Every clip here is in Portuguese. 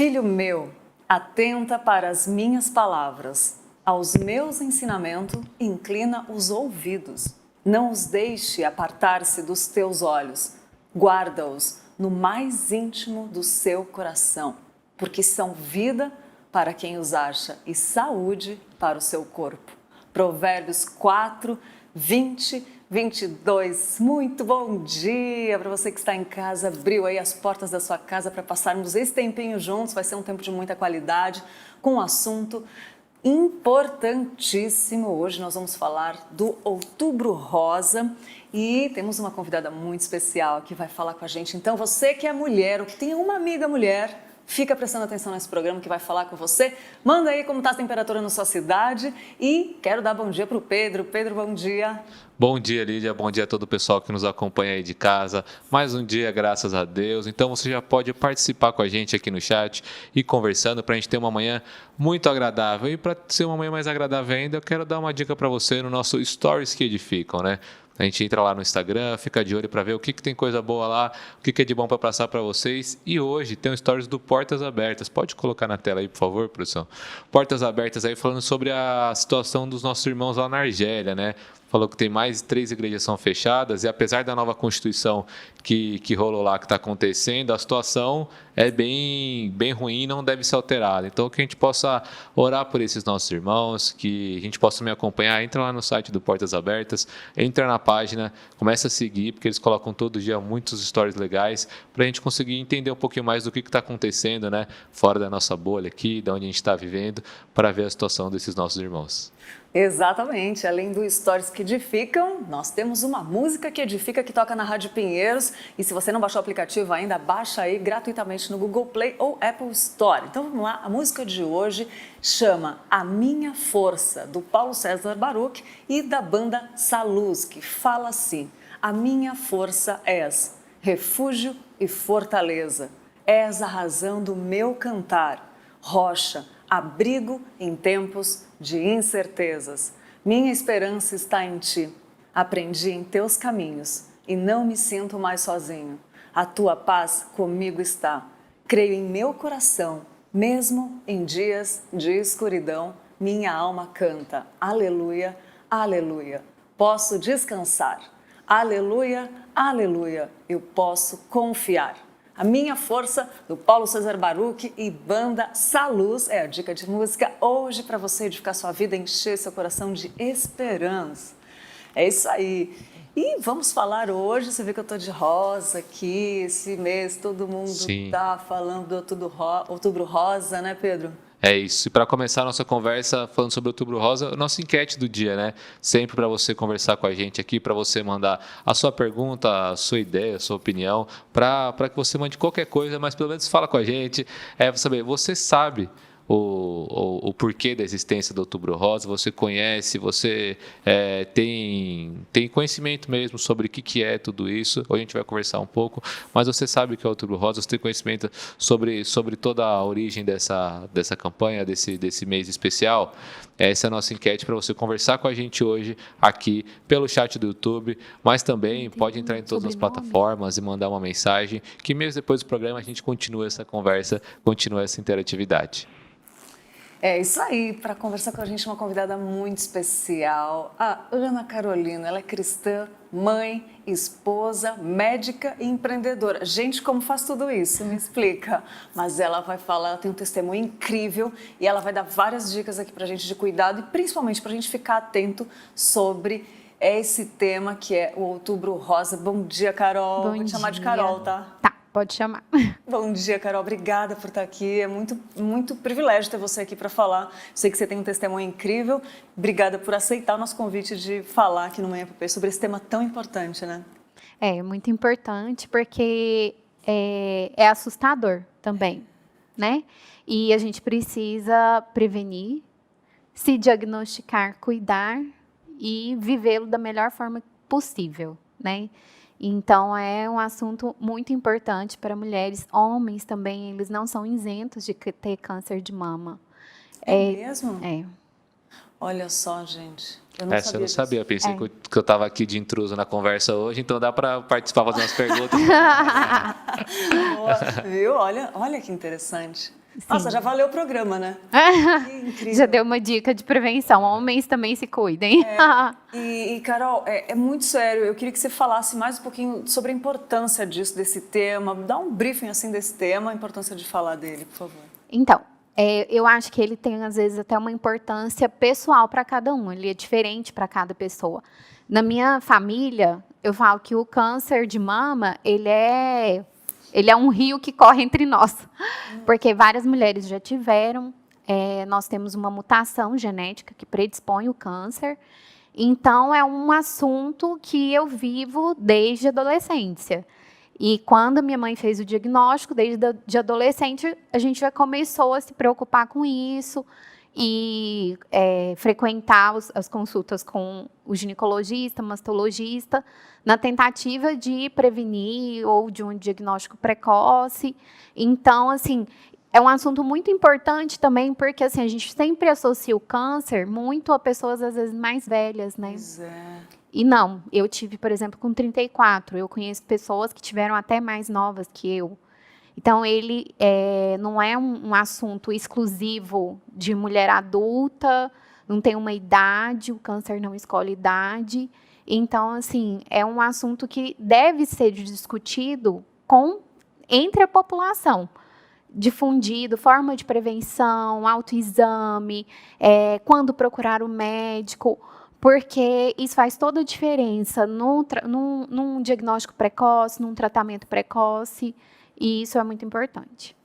Filho meu, atenta para as minhas palavras. Aos meus ensinamentos, inclina os ouvidos. Não os deixe apartar-se dos teus olhos. Guarda-os no mais íntimo do seu coração, porque são vida para quem os acha e saúde para o seu corpo. Provérbios 4, 20, 22. Muito bom dia para você que está em casa, abriu aí as portas da sua casa para passarmos esse tempinho juntos. Vai ser um tempo de muita qualidade, com um assunto importantíssimo. Hoje nós vamos falar do Outubro Rosa e temos uma convidada muito especial que vai falar com a gente. Então, você que é mulher ou que tem uma amiga mulher, fica prestando atenção nesse programa que vai falar com você. Manda aí como está a temperatura na sua cidade e quero dar bom dia para o Pedro. Pedro, bom dia. Bom dia, Lídia. Bom dia a todo o pessoal que nos acompanha aí de casa. Mais um dia, graças a Deus. Então, você já pode participar com a gente aqui no chat e conversando para a gente ter uma manhã muito agradável. E para ser uma manhã mais agradável ainda, eu quero dar uma dica para você no nosso Stories que Edificam, né? A gente entra lá no Instagram, fica de olho para ver o que tem coisa boa lá, o que é de bom para passar para vocês. E hoje tem um stories do Portas Abertas. Pode colocar na tela aí, por favor, produção. Portas Abertas aí falando sobre a situação dos nossos irmãos lá na Argélia, né? Falou que tem mais 3 igrejas são fechadas e apesar da nova Constituição que rolou lá, que está acontecendo, a situação é bem ruim e não deve ser alterada. Então, que a gente possa orar por esses nossos irmãos, que a gente possa me acompanhar. Entra lá no site do Portas Abertas, entra na página, começa a seguir, porque eles colocam todo dia muitos stories legais para a gente conseguir entender um pouquinho mais do que está acontecendo, né? Fora da nossa bolha aqui, de onde a gente está vivendo, para ver a situação desses nossos irmãos. Exatamente, além do Stories que Edificam, nós temos uma música que edifica que toca na Rádio Pinheiros e se você não baixou o aplicativo ainda, baixa aí gratuitamente no Google Play ou Apple Store. Então vamos lá, a música de hoje chama A Minha Força, do Paulo César Baruch e da banda Saluz, que fala assim: a minha força és refúgio e fortaleza, és a razão do meu cantar, rocha, abrigo em tempos de incertezas. Minha esperança está em ti. Aprendi em teus caminhos e não me sinto mais sozinho. A tua paz comigo está. Creio em meu coração, mesmo em dias de escuridão, minha alma canta. Aleluia, aleluia. Posso descansar. Aleluia, aleluia. Eu posso confiar. A Minha Força, do Paulo César Baruch e banda Saluz, é a dica de música hoje para você edificar sua vida, encher seu coração de esperança. É isso aí. E vamos falar hoje, você vê que eu estou de rosa aqui, esse mês todo mundo está falando do Outubro Rosa, né, Pedro? É isso. E para começar a nossa conversa falando sobre o Outubro Rosa, a nossa enquete do dia, né? Sempre para você conversar com a gente aqui, para você mandar a sua pergunta, a sua ideia, a sua opinião, para que você mande qualquer coisa, mas pelo menos fala com a gente. Para saber, você sabe o porquê da existência do Outubro Rosa, você conhece, você tem conhecimento mesmo sobre o que é tudo isso. Hoje a gente vai conversar um pouco, mas você sabe o que é o Outubro Rosa, você tem conhecimento sobre toda a origem dessa campanha, desse mês especial. Essa é a nossa enquete para você conversar com a gente hoje aqui pelo chat do YouTube, mas também pode entrar em todas as plataformas e mandar uma mensagem, que mesmo depois do programa a gente continua essa conversa, continua essa interatividade. É isso aí, para conversar com a gente uma convidada muito especial, a Ana Carolina. Ela é cristã, mãe, esposa, médica e empreendedora. Gente, como faz tudo isso? Me explica. Mas ela vai falar, ela tem um testemunho incrível e ela vai dar várias dicas aqui para a gente de cuidado e principalmente para a gente ficar atento sobre esse tema que é o Outubro Rosa. Bom dia, Carol. Vou te chamar de Carol, tá? Tá. Pode chamar. Bom dia, Carol. Obrigada por estar aqui. É muito privilégio ter você aqui para falar. Sei que você tem um testemunho incrível. Obrigada por aceitar o nosso convite de falar aqui no Manhã PP sobre esse tema tão importante, né? É muito importante porque é assustador também, né? E a gente precisa prevenir, se diagnosticar, cuidar e vivê-lo da melhor forma possível, né? Então, é um assunto muito importante para mulheres. Homens também, eles não são isentos de ter câncer de mama. É mesmo? É. Olha só, gente. Eu Eu não sabia. Pensei que eu estava aqui de intruso na conversa hoje, então dá para participar, fazer umas perguntas. Boa, viu? Olha que interessante. Nossa, já valeu o programa, né? Que incrível. Já deu uma dica de prevenção. Homens também se cuidem. E, Carol, é muito sério. Eu queria que você falasse mais um pouquinho sobre a importância disso, desse tema. Dá um briefing assim desse tema, a importância de falar dele, por favor. Então, eu acho que ele tem, às vezes, até uma importância pessoal para cada um. Ele é diferente para cada pessoa. Na minha família, eu falo que o câncer de mama, ele é um rio que corre entre nós. Porque várias mulheres já tiveram. Nós temos uma mutação genética que predispõe o câncer. Então, é um assunto que eu vivo desde a adolescência. E quando minha mãe fez o diagnóstico, desde adolescente, a gente já começou a se preocupar com isso e frequentar as consultas com o ginecologista, mastologista, na tentativa de prevenir ou de um diagnóstico precoce. Então, assim, é um assunto muito importante também, porque assim, a gente sempre associa o câncer muito a pessoas, às vezes, mais velhas, né? Pois é. E não, eu tive, por exemplo, com 34. Eu conheço pessoas que tiveram até mais novas que eu. Então, ele não é um assunto exclusivo de mulher adulta, não tem uma idade, o câncer não escolhe idade. Então, assim, é um assunto que deve ser discutido entre a população. Difundido, forma de prevenção, autoexame, quando procurar o médico, porque isso faz toda a diferença num diagnóstico precoce, num tratamento precoce, e isso é muito importante.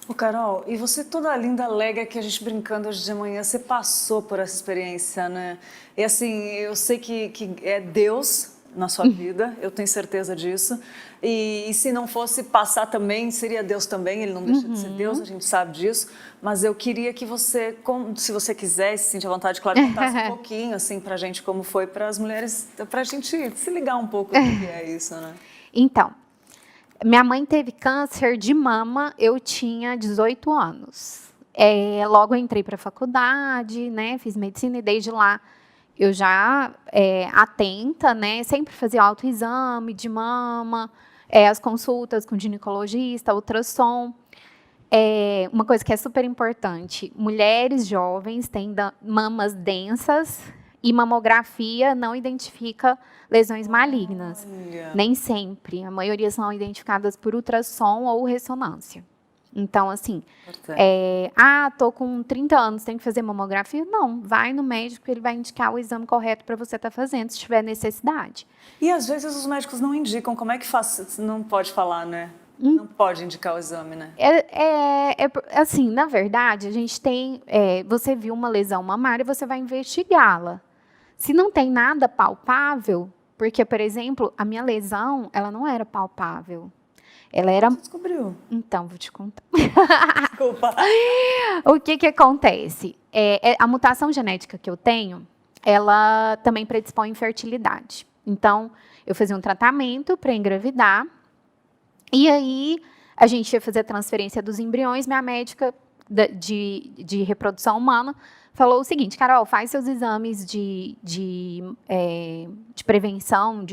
Ô, Carol, e você toda linda, alegre, que a gente brincando hoje de manhã, você passou por essa experiência, né? E assim, eu sei que é Deus na sua vida, eu tenho certeza disso. E se não fosse passar também, seria Deus também, ele não deixa de ser Deus, a gente sabe disso. Mas eu queria que você, se você quiser, se sentir à vontade, claro, contasse um pouquinho, assim, pra gente, como foi para as mulheres, pra gente se ligar um pouco do que é isso, né? Então, minha mãe teve câncer de mama, eu tinha 18 anos. Logo eu entrei para a faculdade, né, fiz medicina e desde lá eu já atenta, né, sempre fazia autoexame de mama, as consultas com ginecologista, ultrassom. Uma coisa que é super importante, mulheres jovens têm mamas densas e mamografia não identifica lesões malignas. Olha. Nem sempre. A maioria são identificadas por ultrassom ou ressonância. Então, assim, tô com 30 anos, tem que fazer mamografia? Não, vai no médico, ele vai indicar o exame correto para você estar fazendo, se tiver necessidade. E às vezes os médicos não indicam, como é que faz? Não pode falar, né? Não pode indicar o exame, né? Assim, na verdade, a gente tem, você viu uma lesão mamária, você vai investigá-la. Se não tem nada palpável, porque, por exemplo, a minha lesão, ela não era palpável. Ela era... Você descobriu? Então, vou te contar. Desculpa. O que acontece? A mutação genética que eu tenho, ela também predispõe à infertilidade. Então, eu fazia um tratamento para engravidar, e aí a gente ia fazer a transferência dos embriões, minha médica de reprodução humana falou o seguinte: Carol, faz seus exames de prevenção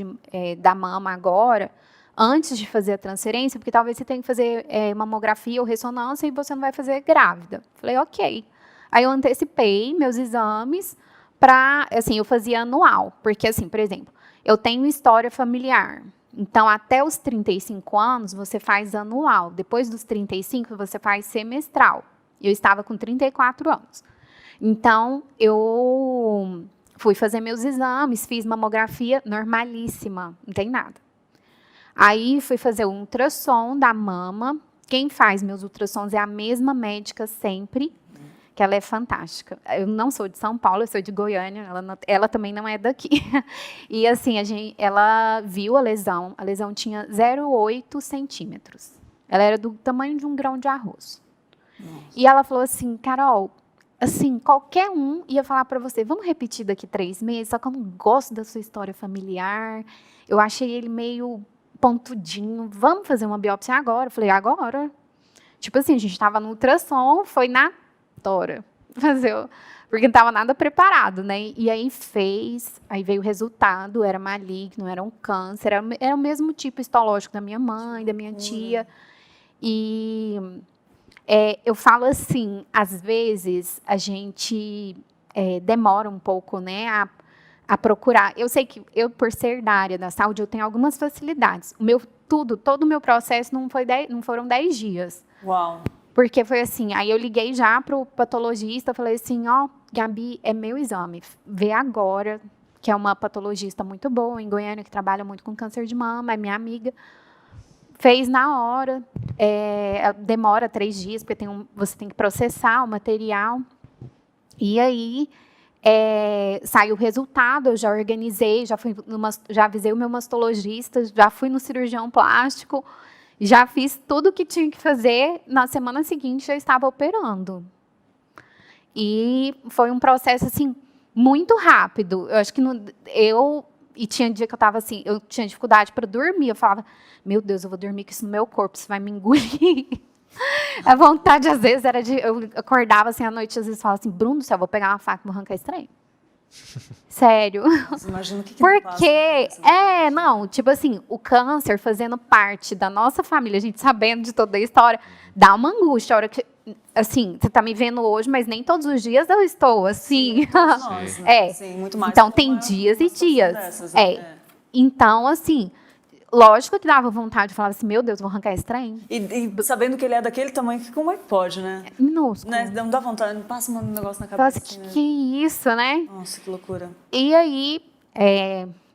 da mama agora, antes de fazer a transferência, porque talvez você tenha que fazer mamografia ou ressonância e você não vai fazer grávida. Falei, ok. Aí eu antecipei meus exames para, assim, eu fazia anual, porque assim, por exemplo, eu tenho história familiar, então até os 35 anos você faz anual, depois dos 35 você faz semestral. Eu estava com 34 anos. Então, eu fui fazer meus exames, fiz mamografia normalíssima, não tem nada. Aí, fui fazer um ultrassom da mama. Quem faz meus ultrassons é a mesma médica sempre, que ela é fantástica. Eu não sou de São Paulo, eu sou de Goiânia, ela também não é daqui. E, assim, ela viu a lesão tinha 0,8 centímetros. Ela era do tamanho de um grão de arroz. Nossa. E ela falou assim, Carol, assim, qualquer um ia falar para você, vamos repetir daqui 3 meses, só que eu não gosto da sua história familiar, eu achei ele meio pontudinho, vamos fazer uma biópsia agora? Eu falei, agora? Tipo assim, a gente estava no ultrassom, foi na tora, porque não estava nada preparado, né? E aí aí veio o resultado, era maligno, era um câncer, era o mesmo tipo histológico da minha mãe, da minha tia, e Eu falo assim, às vezes a gente demora um pouco, né, a procurar. Eu sei que eu, por ser da área da saúde, eu tenho algumas facilidades. Todo o meu processo não foram 10 dias. Uau. Porque foi assim, aí eu liguei já pro patologista, falei assim, ó, Gabi, é meu exame, vê agora, que é uma patologista muito boa em Goiânia, que trabalha muito com câncer de mama, é minha amiga. Fez na hora, demora 3 dias, porque você tem que processar o material. E aí, saiu o resultado, eu já organizei, já avisei o meu mastologista, já fui no cirurgião plástico, já fiz tudo o que tinha que fazer. Na semana seguinte, já estava operando. E foi um processo, assim, muito rápido. Eu acho que e tinha dia que eu estava assim, eu tinha dificuldade para dormir. Eu falava, meu Deus, eu vou dormir com isso no meu corpo, isso vai me engolir. A vontade, às vezes, era eu acordava assim à noite, às vezes falava assim, Bruno do céu, vou pegar uma faca e vou arrancar esse trem. Sério. Mas imagina o que Porque, não, tipo assim, o câncer fazendo parte da nossa família, a gente sabendo de toda a história, dá uma angústia. A hora que, assim, você tá me vendo hoje, mas nem todos os dias eu estou assim. Todos nós, né? Sim, muito mais. Então, tem dias e dias. Dessas, Então, assim, lógico que dava vontade de falar assim, meu Deus, vou arrancar esse trem. E sabendo que ele é daquele tamanho, como é que pode, né? Minúsculo. Né? Não dá vontade, não passa um negócio na Fala cabeça. assim, Assim, que isso, né? Nossa, que loucura. E aí,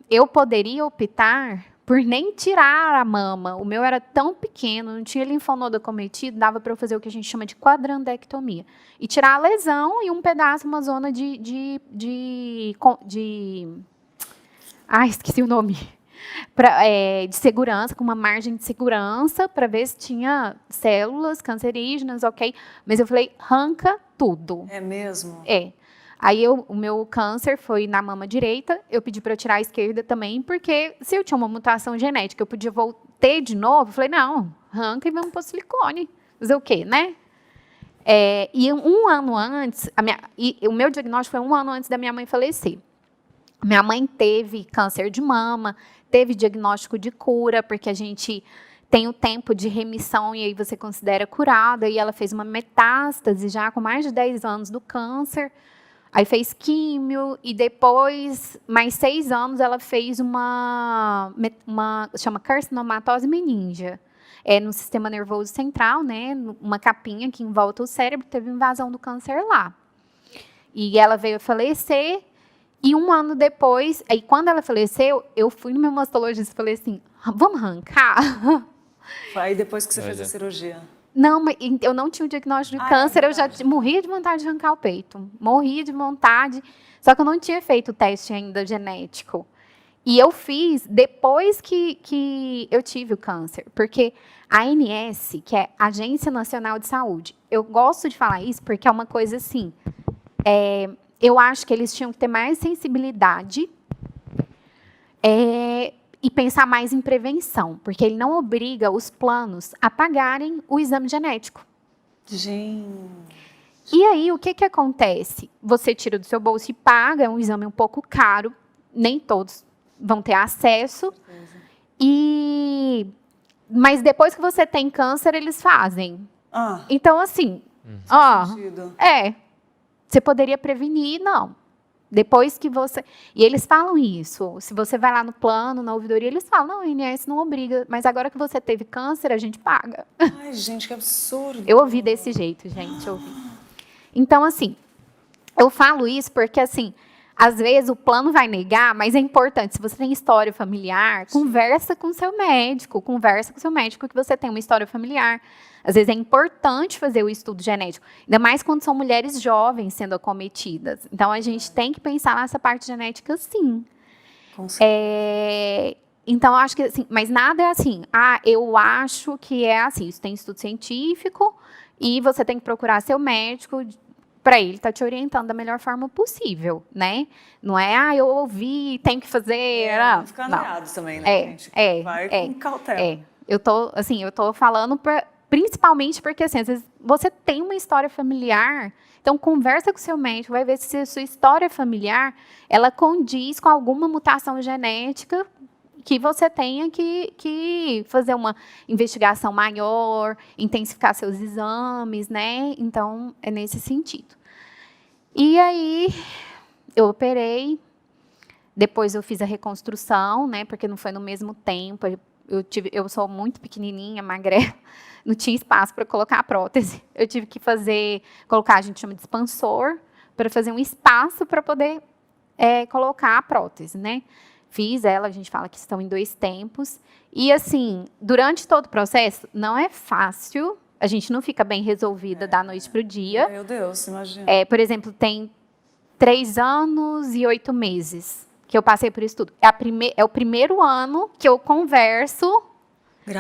eu poderia optar por nem tirar a mama. O meu era tão pequeno, não tinha linfonodo acometido, dava para eu fazer o que a gente chama de quadrantectomia. E tirar a lesão e um pedaço, uma zona esqueci o nome. De segurança, com uma margem de segurança, para ver se tinha células cancerígenas, ok? Mas eu falei, arranca tudo. É mesmo? Aí o meu câncer foi na mama direita, eu pedi para tirar a esquerda também, porque se eu tinha uma mutação genética, eu podia voltar de novo, eu falei, não, arranca e vamos pôr silicone. Fazer o quê, né? E um ano antes, o meu diagnóstico foi 1 ano antes da minha mãe falecer. Minha mãe teve câncer de mama, teve diagnóstico de cura, porque a gente tem o tempo de remissão e aí você considera curada, e ela fez uma metástase já com mais de 10 anos do câncer, aí fez químio, e depois, mais 6 anos, ela fez chama carcinomatose meningia, no sistema nervoso central, né, uma capinha que envolta o cérebro, teve invasão do câncer lá. E ela veio a falecer. E 1 ano depois, aí quando ela faleceu, eu fui no meu mastologista e falei assim, vamos arrancar? Aí depois que você fez a cirurgia. Não, mas eu não tinha o diagnóstico de câncer, eu já morria de vontade de arrancar o peito. Morria de vontade, só que eu não tinha feito o teste ainda genético. E eu fiz depois que eu tive o câncer, porque a ANS, que é Agência Nacional de Saúde, eu gosto de falar isso porque é uma coisa assim, eu acho que eles tinham que ter mais sensibilidade e pensar mais em prevenção, porque ele não obriga os planos a pagarem o exame genético. Gente. E aí, o que acontece? Você tira do seu bolso e paga, é um exame um pouco caro, nem todos vão ter acesso. Mas depois que você tem câncer, eles fazem. Então, assim, você poderia prevenir, não. Depois que você... E eles falam isso. Se você vai lá no plano, na ouvidoria, eles falam, não, a ANS não obriga. Mas agora que você teve câncer, a gente paga. Ai, gente, que absurdo. Eu ouvi desse jeito, gente, eu ouvi. Então, assim, eu falo isso porque, assim, às vezes o plano vai negar, mas é importante. Se você tem história familiar, conversa com seu médico. Conversa com seu médico que você tem uma história familiar. Às vezes é importante fazer o estudo genético, ainda mais quando são mulheres jovens sendo acometidas. Então, a gente tem que pensar nessa parte genética, sim. Então, eu acho que, assim, mas nada é assim, eu acho que é assim, isso tem estudo científico e você tem que procurar seu médico para ele estar te orientando da melhor forma possível, né? Não é, eu ouvi, tenho que fazer... Não ficar aliado também, né, gente? Vai com cautela. Eu tô falando principalmente porque, assim, às vezes você tem uma história familiar, então conversa com o seu médico, vai ver se a sua história familiar, ela condiz com alguma mutação genética que você tenha que fazer uma investigação maior, intensificar seus exames, né? Então, é nesse sentido. E aí, eu operei, depois eu fiz a reconstrução, né? Porque não foi no mesmo tempo. Eu sou muito pequenininha, magrela, não tinha espaço para colocar a prótese. Eu tive que colocar, a gente chama de expansor, para fazer um espaço para poder colocar a prótese, né? Fiz ela, a gente fala que estão em 2 tempos. E, assim, durante todo o processo, não é fácil, a gente não fica bem resolvida da noite para o dia. Meu Deus, imagina. Por exemplo, tem 3 anos e 8 meses que eu passei por isso tudo. É o primeiro ano que eu converso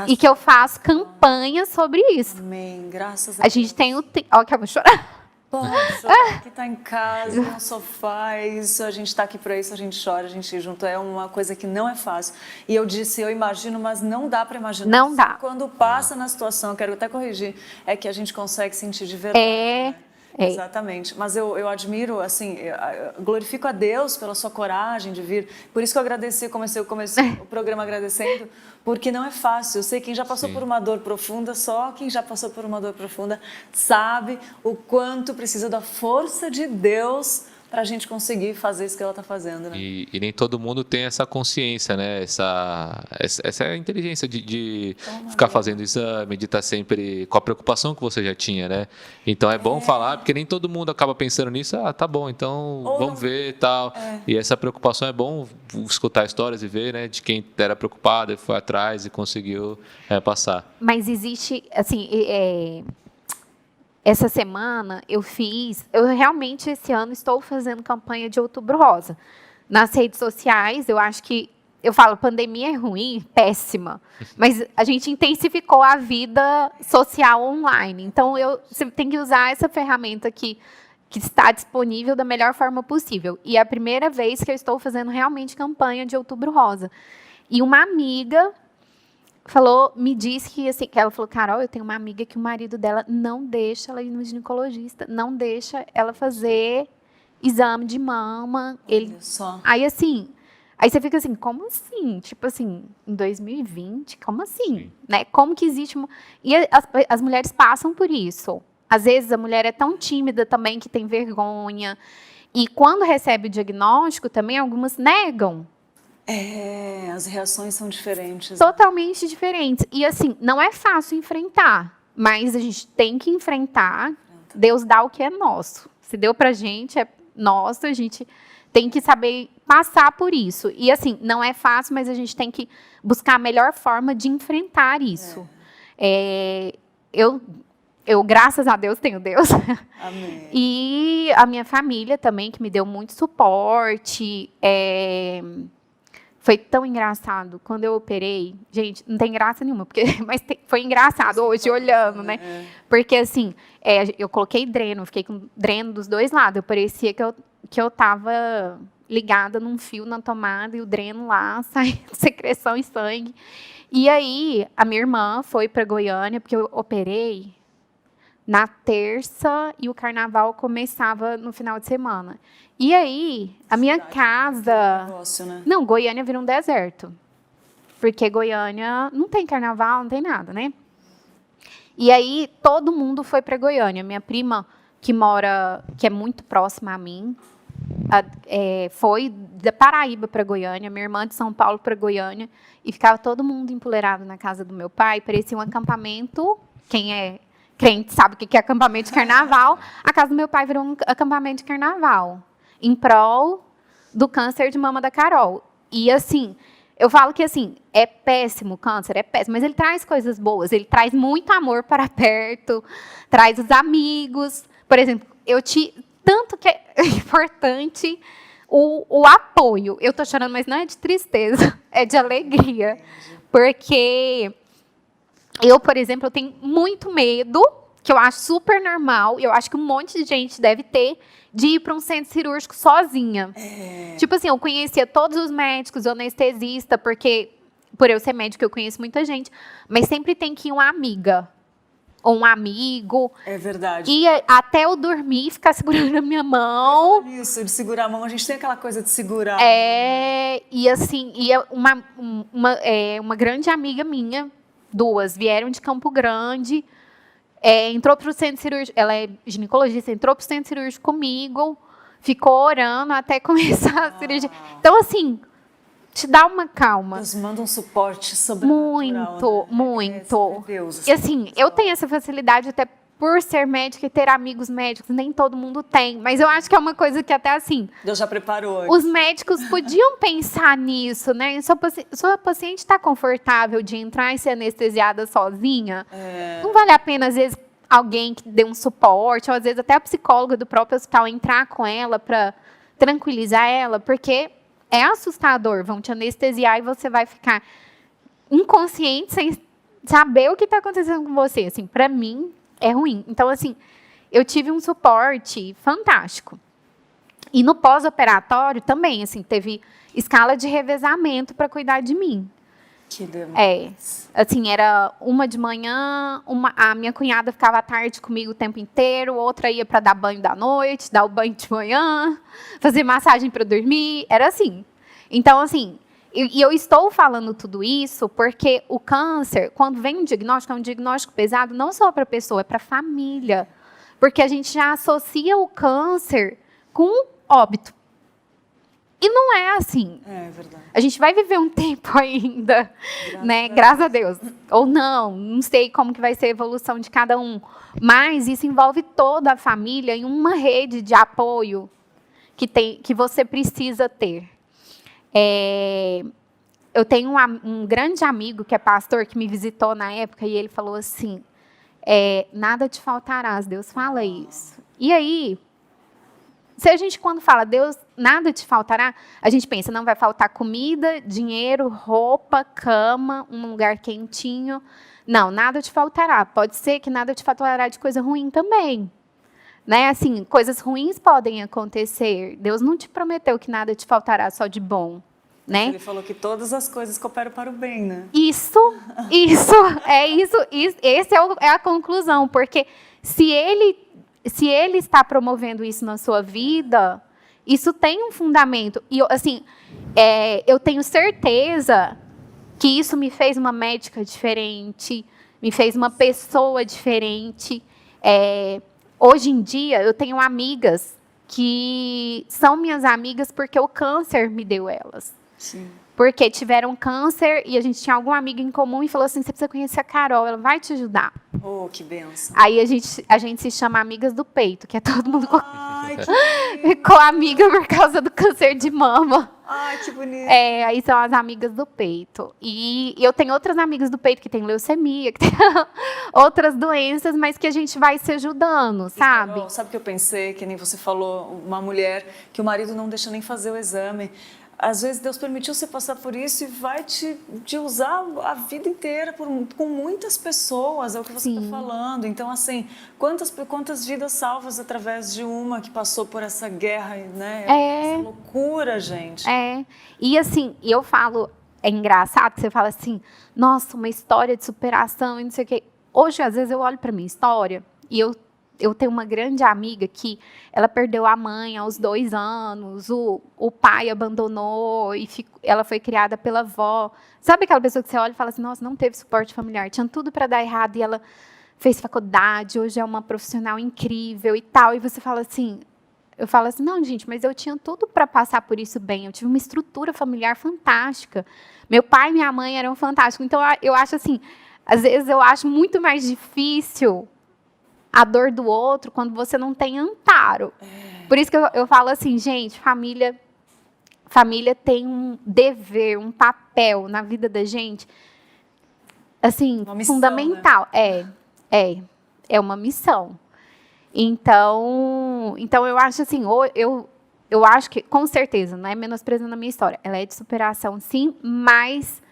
e que eu faço campanha sobre isso. Amém, graças a A Deus. gente tem Ó, que eu vou chorar. Pode chorar, que tá em casa, no sofá, isso, a gente tá aqui para isso, a gente chora, a gente junto, é uma coisa que não é fácil. E eu disse, eu imagino, mas não dá para imaginar. Não dá. Quando passa na situação, quero até corrigir, é que a gente consegue sentir de verdade. Né? Exatamente. Mas eu admiro, assim, glorifico a Deus pela sua coragem de vir. Por isso que eu agradeci, comecei o programa agradecendo, porque não é fácil. Eu sei quem já passou por uma dor profunda, só quem já passou por uma dor profunda sabe o quanto precisa da força de Deus para a gente conseguir fazer isso que ela está fazendo, né? E nem todo mundo tem essa consciência, né? Essa inteligência de ficar fazendo exame, de estar sempre com a preocupação que você já tinha, né? Então é bom falar, porque nem todo mundo acaba pensando nisso. Ah, tá bom, então vamos ver e tal. E essa preocupação é bom escutar histórias e ver, né? De quem era preocupado e foi atrás e conseguiu passar. Mas existe, assim, essa semana eu realmente esse ano estou fazendo campanha de Outubro Rosa. Nas redes sociais, eu acho que, eu falo, pandemia é ruim, péssima, mas a gente intensificou a vida social online. Então, você tem que usar essa ferramenta que está disponível da melhor forma possível. E é a primeira vez que eu estou fazendo realmente campanha de Outubro Rosa. E uma amiga me disse que, assim, que ela falou, Carol, eu tenho uma amiga que o marido dela não deixa ela ir no ginecologista, não deixa ela fazer exame de mama. Aí, assim, aí você fica assim, como assim? Tipo assim, em 2020, como assim? Né? Como que existe E as mulheres passam por isso. Às vezes a mulher é tão tímida também que tem vergonha. E quando recebe o diagnóstico, também algumas negam. As reações são diferentes. Totalmente diferentes. E, assim, não é fácil enfrentar, mas a gente tem que enfrentar. Deus dá o que é nosso. Se deu pra gente, é nosso, a gente tem que saber passar por isso. E, assim, não é fácil, mas a gente tem que buscar a melhor forma de enfrentar isso. Eu, graças a Deus, tenho Deus. Amém. E a minha família também, que me deu muito suporte. Foi tão engraçado. Quando eu operei, gente, não tem graça nenhuma, mas foi engraçado hoje, olhando, né? Porque, assim, eu coloquei dreno, fiquei com dreno dos 2 lados. Eu parecia que eu tava ligada num fio na tomada e o dreno lá, saindo secreção e sangue. E aí, a minha irmã foi para Goiânia, porque eu operei na terça e o carnaval começava no final de semana. E aí, a minha casa... Negócio, né? Não, Goiânia vira um deserto. Porque Goiânia não tem carnaval, não tem nada, né? E aí, todo mundo foi para Goiânia. Minha prima, que é muito próxima a mim, foi da Paraíba para Goiânia, minha irmã de São Paulo para Goiânia, e ficava todo mundo empoleirado na casa do meu pai. Parecia um acampamento. Quem é crente sabe o que é acampamento de carnaval. A casa do meu pai virou um acampamento de carnaval, em prol do câncer de mama da Carol. E, assim, eu falo que, assim, é péssimo o câncer, é péssimo, mas ele traz coisas boas, ele traz muito amor para perto, traz os amigos. Por exemplo, tanto que é importante o apoio. Eu tô chorando, mas não é de tristeza, é de alegria. Porque eu, por exemplo, eu tenho muito medo, que eu acho super normal, e eu acho que um monte de gente deve ter, de ir para um centro cirúrgico sozinha. Tipo assim, eu conhecia todos os médicos, o anestesista, porque, por eu ser médica, eu conheço muita gente, mas sempre tem que ir uma amiga. ou um amigo. É verdade. E até eu dormir, ficar segurando a minha mão. Isso, de segurar a mão, a gente tem aquela coisa de segurar. E assim, uma grande amiga minha, duas, vieram de Campo Grande, entrou para o centro cirúrgico, ela é ginecologista, entrou para o centro cirúrgico comigo, ficou orando até começar a cirurgia. Então, assim, te dá uma calma. Deus manda um suporte sobrenatural. Muito. Deus, E assim, eu tenho essa facilidade até por ser médica e ter amigos médicos, nem todo mundo tem. Mas eu acho que é uma coisa que até assim, Deus já preparou. os médicos podiam pensar nisso, né? Sua paciente está confortável de entrar e ser anestesiada sozinha? Não vale a pena, às vezes, alguém que dê um suporte, ou às vezes até a psicóloga do próprio hospital entrar com ela para tranquilizar ela, porque é assustador. Vão te anestesiar e você vai ficar inconsciente sem saber o que está acontecendo com você. Assim, para mim, é ruim. Então, assim, eu tive um suporte fantástico. E no pós-operatório também, assim, teve escala de revezamento para cuidar de mim. Que demais. Assim, era uma de manhã, a minha cunhada ficava à tarde comigo o tempo inteiro, outra ia para dar banho da noite, dar o banho de manhã, fazer massagem para dormir, era assim. Então, assim, eu estou falando tudo isso porque o câncer, quando vem um diagnóstico, é um diagnóstico pesado não só para a pessoa, é para a família. Porque a gente já associa o câncer com óbito. E não é assim. É verdade. A gente vai viver um tempo ainda, né? Graças a Deus. Ou não sei como que vai ser a evolução de cada um. Mas isso envolve toda a família em uma rede de apoio que você precisa ter. Eu tenho um grande amigo que é pastor que me visitou na época e ele falou assim, nada te faltará, Deus fala isso. E aí, se a gente quando fala Deus, nada te faltará, a gente pensa, não vai faltar comida, dinheiro, roupa, cama, um lugar quentinho. Não, nada te faltará. Pode ser que nada te faltará de coisa ruim também. Né? Assim, coisas ruins podem acontecer. Deus não te prometeu que nada te faltará só de bom. Né? Ele falou que todas as coisas cooperam para o bem, né? Isso. Essa é a conclusão, porque se ele está promovendo isso na sua vida, isso tem um fundamento. E, assim, eu tenho certeza que isso me fez uma médica diferente, me fez uma pessoa diferente. Hoje em dia, eu tenho amigas que são minhas amigas porque o câncer me deu elas. Sim. Porque tiveram câncer e a gente tinha alguma amiga em comum e falou assim, você precisa conhecer a Carol, ela vai te ajudar. Oh, que benção. Aí a gente se chama Amigas do Peito, que é todo mundo Ai, que ficou amiga por causa do câncer de mama. Ai, que bonito. Aí são as amigas do peito. E eu tenho outras amigas do peito que tem leucemia, que tem outras doenças, mas que a gente vai se ajudando, sabe? Carol, sabe o que eu pensei? Que nem você falou, uma mulher que o marido não deixa nem fazer o exame. Às vezes Deus permitiu você passar por isso e vai te usar a vida inteira com muitas pessoas, é o que você está falando. Então, assim, quantas vidas salvas através de uma que passou por essa guerra, né? Essa loucura, gente. E assim, eu falo, é engraçado que você fala assim, nossa, uma história de superação e não sei o quê. Hoje, às vezes, eu olho para minha história e eu tenho uma grande amiga que ela perdeu a mãe aos 2 anos, o pai abandonou e ela foi criada pela avó. Sabe aquela pessoa que você olha e fala assim, nossa, não teve suporte familiar, tinha tudo para dar errado e ela fez faculdade, hoje é uma profissional incrível e tal. E você fala assim, eu falo assim, não, gente, mas eu tinha tudo para passar por isso bem, eu tive uma estrutura familiar fantástica. Meu pai e minha mãe eram fantásticos. Então, eu acho assim, às vezes eu acho muito mais difícil a dor do outro quando você não tem amparo. Por isso que eu falo assim, gente, família tem um dever, um papel na vida da gente, assim, uma missão, fundamental. Né? É uma missão. Então eu acho assim, eu acho que, com certeza, não é menosprezando a minha história, ela é de superação, sim, mas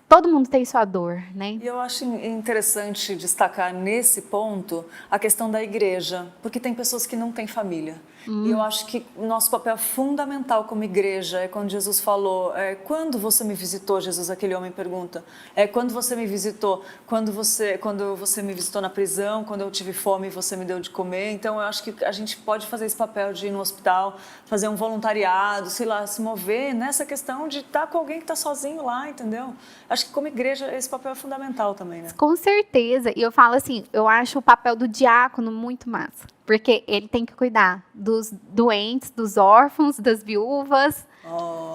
todo mundo tem sua dor, né? E eu acho interessante destacar nesse ponto a questão da igreja, porque tem pessoas que não têm família. E eu acho que o nosso papel fundamental como igreja é quando Jesus falou, quando você me visitou, Jesus, aquele homem pergunta, quando você me visitou, quando você me visitou na prisão, quando eu tive fome e você me deu de comer. Então eu acho que a gente pode fazer esse papel de ir no hospital, fazer um voluntariado, sei lá, se mover nessa questão de estar com alguém que está sozinho lá, entendeu? Acho que como igreja esse papel é fundamental também, né? Com certeza. E eu falo assim, eu acho o papel do diácono muito massa. Porque ele tem que cuidar dos doentes, dos órfãos, das viúvas,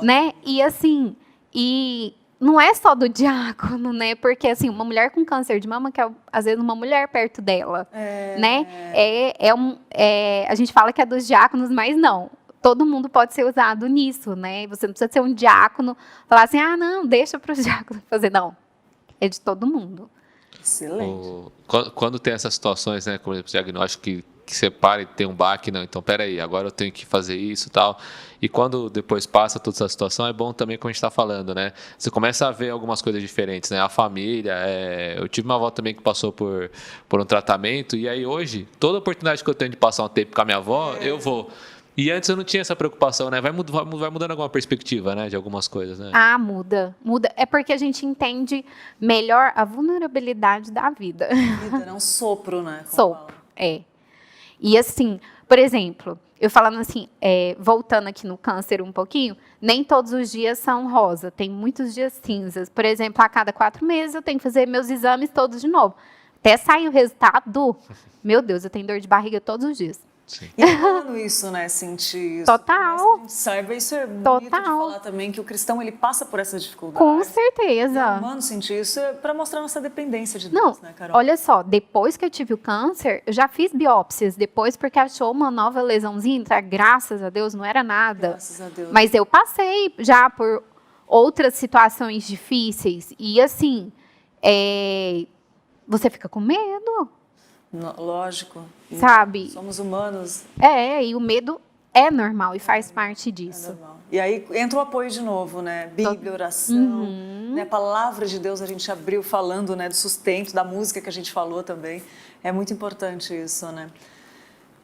né? E assim, e não é só do diácono, né? Porque assim, uma mulher com câncer de mama quer, às vezes, uma mulher perto dela, né? A gente fala que é dos diáconos, mas não. Todo mundo pode ser usado nisso, né? Você não precisa ser um diácono, falar assim, não, deixa para os diáconos fazer. Não, é de todo mundo. Excelente. Quando tem essas situações, né, como exemplo, diagnóstico que você para e tem um baque, não, então peraí, agora eu tenho que fazer isso e tal. E quando depois passa toda essa situação, é bom também, como a gente está falando, né? Você começa a ver algumas coisas diferentes, né? A família, eu tive uma avó também que passou por um tratamento, e aí hoje, toda oportunidade que eu tenho de passar um tempo com a minha avó, eu vou. E antes eu não tinha essa preocupação, né? Vai mudando alguma perspectiva, né? De algumas coisas, né? Muda. É porque a gente entende melhor a vulnerabilidade da vida. Vida, é um sopro, né? Sopro, E assim, por exemplo, eu falando assim, voltando aqui no câncer um pouquinho, nem todos os dias são rosa, tem muitos dias cinzas. Por exemplo, a cada 4 meses eu tenho que fazer meus exames todos de novo. Até sair o resultado, meu Deus, eu tenho dor de barriga todos os dias. Sim. E é humano isso, né? Sentir isso. Total. Mas que a gente saiba, isso é bonito de falar também, que o cristão, ele passa por essas dificuldades. Com certeza. É humano sentir isso para mostrar nossa dependência de Deus, né, Carol? Olha só, depois que eu tive o câncer, eu já fiz biópsias depois, porque achou uma nova lesãozinha, graças a Deus, não era nada. Graças a Deus. Mas eu passei já por outras situações difíceis. E assim, você fica com medo. Lógico. Sabe? Somos humanos. E o medo é normal e faz parte disso. É normal. E aí entra o apoio de novo, né? Bíblia, oração, né? Palavra de Deus, a gente abriu falando, né? Do sustento, da música que a gente falou também. É muito importante isso, né?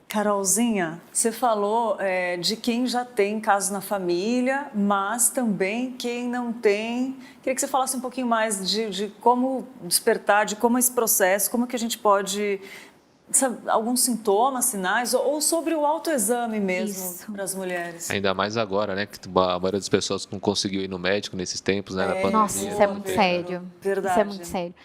Carolzinha, você falou de quem já tem casos na família, mas também quem não tem. Queria que você falasse um pouquinho mais de como despertar, de como esse processo, como que a gente pode, sabe, alguns sintomas, sinais, ou sobre o autoexame mesmo para as mulheres. Ainda mais agora, né, que a maioria das pessoas não conseguiu ir no médico nesses tempos, né, na pandemia. Nossa, isso é muito sério. Verdade. Isso é muito sério.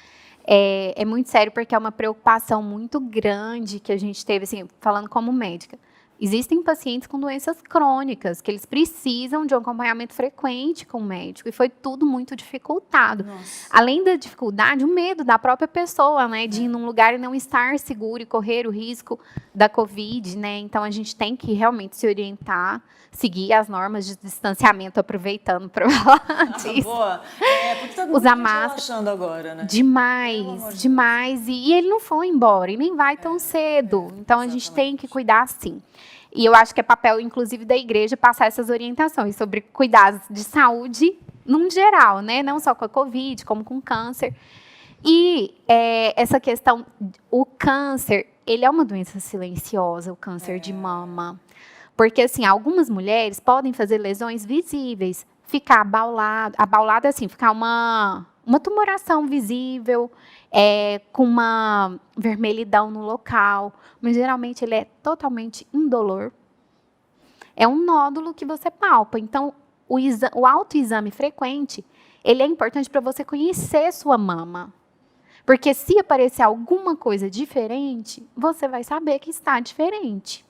É muito sério porque é uma preocupação muito grande que a gente teve, assim, falando como médica. Existem pacientes com doenças crônicas, que eles precisam de um acompanhamento frequente com o médico, e foi tudo muito dificultado. Nossa. Além da dificuldade, o medo da própria pessoa, né, de ir num lugar e não estar seguro e correr o risco da Covid, né, então a gente tem que realmente se orientar, seguir as normas de distanciamento, aproveitando para falar disso. Boa. Porque todo mundo Usar tá máscara. relaxando agora, né? Demais. E ele não foi embora, e nem vai tão cedo. Então, a gente tem que cuidar sim. E eu acho que é papel, inclusive, da igreja passar essas orientações sobre cuidados de saúde, num geral, né? Não só com a Covid, como com câncer. E essa questão, o câncer, ele é uma doença silenciosa, o câncer de mama. Porque, assim, algumas mulheres podem fazer lesões visíveis, ficar abaulada assim, ficar uma tumoração visível, com uma vermelhidão no local, mas geralmente ele é totalmente indolor. É um nódulo que você palpa. Então, o autoexame frequente, ele é importante para você conhecer sua mama. Porque se aparecer alguma coisa diferente, você vai saber que está diferente.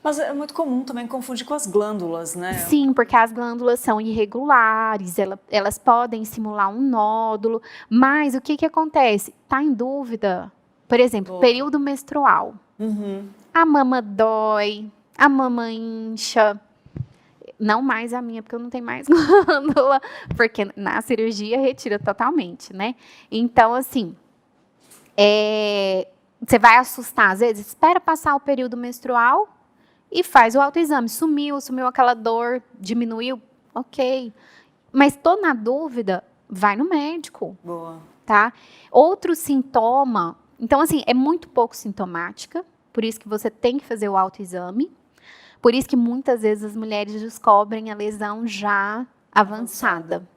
Mas é muito comum também confundir com as glândulas, né? Sim, porque as glândulas são irregulares, elas podem simular um nódulo, mas o que acontece? Está em dúvida, por exemplo, período menstrual. A mama dói, a mama incha, não mais a minha, porque eu não tenho mais glândula, porque na cirurgia retira totalmente, né? Então, assim, você vai assustar, às vezes, espera passar o período menstrual, e faz o autoexame. Sumiu aquela dor, diminuiu, ok. Mas estou na dúvida, vai no médico. Boa. Tá? Outro sintoma, então assim, é muito pouco sintomática, por isso que você tem que fazer o autoexame. Por isso que muitas vezes as mulheres descobrem a lesão já avançada.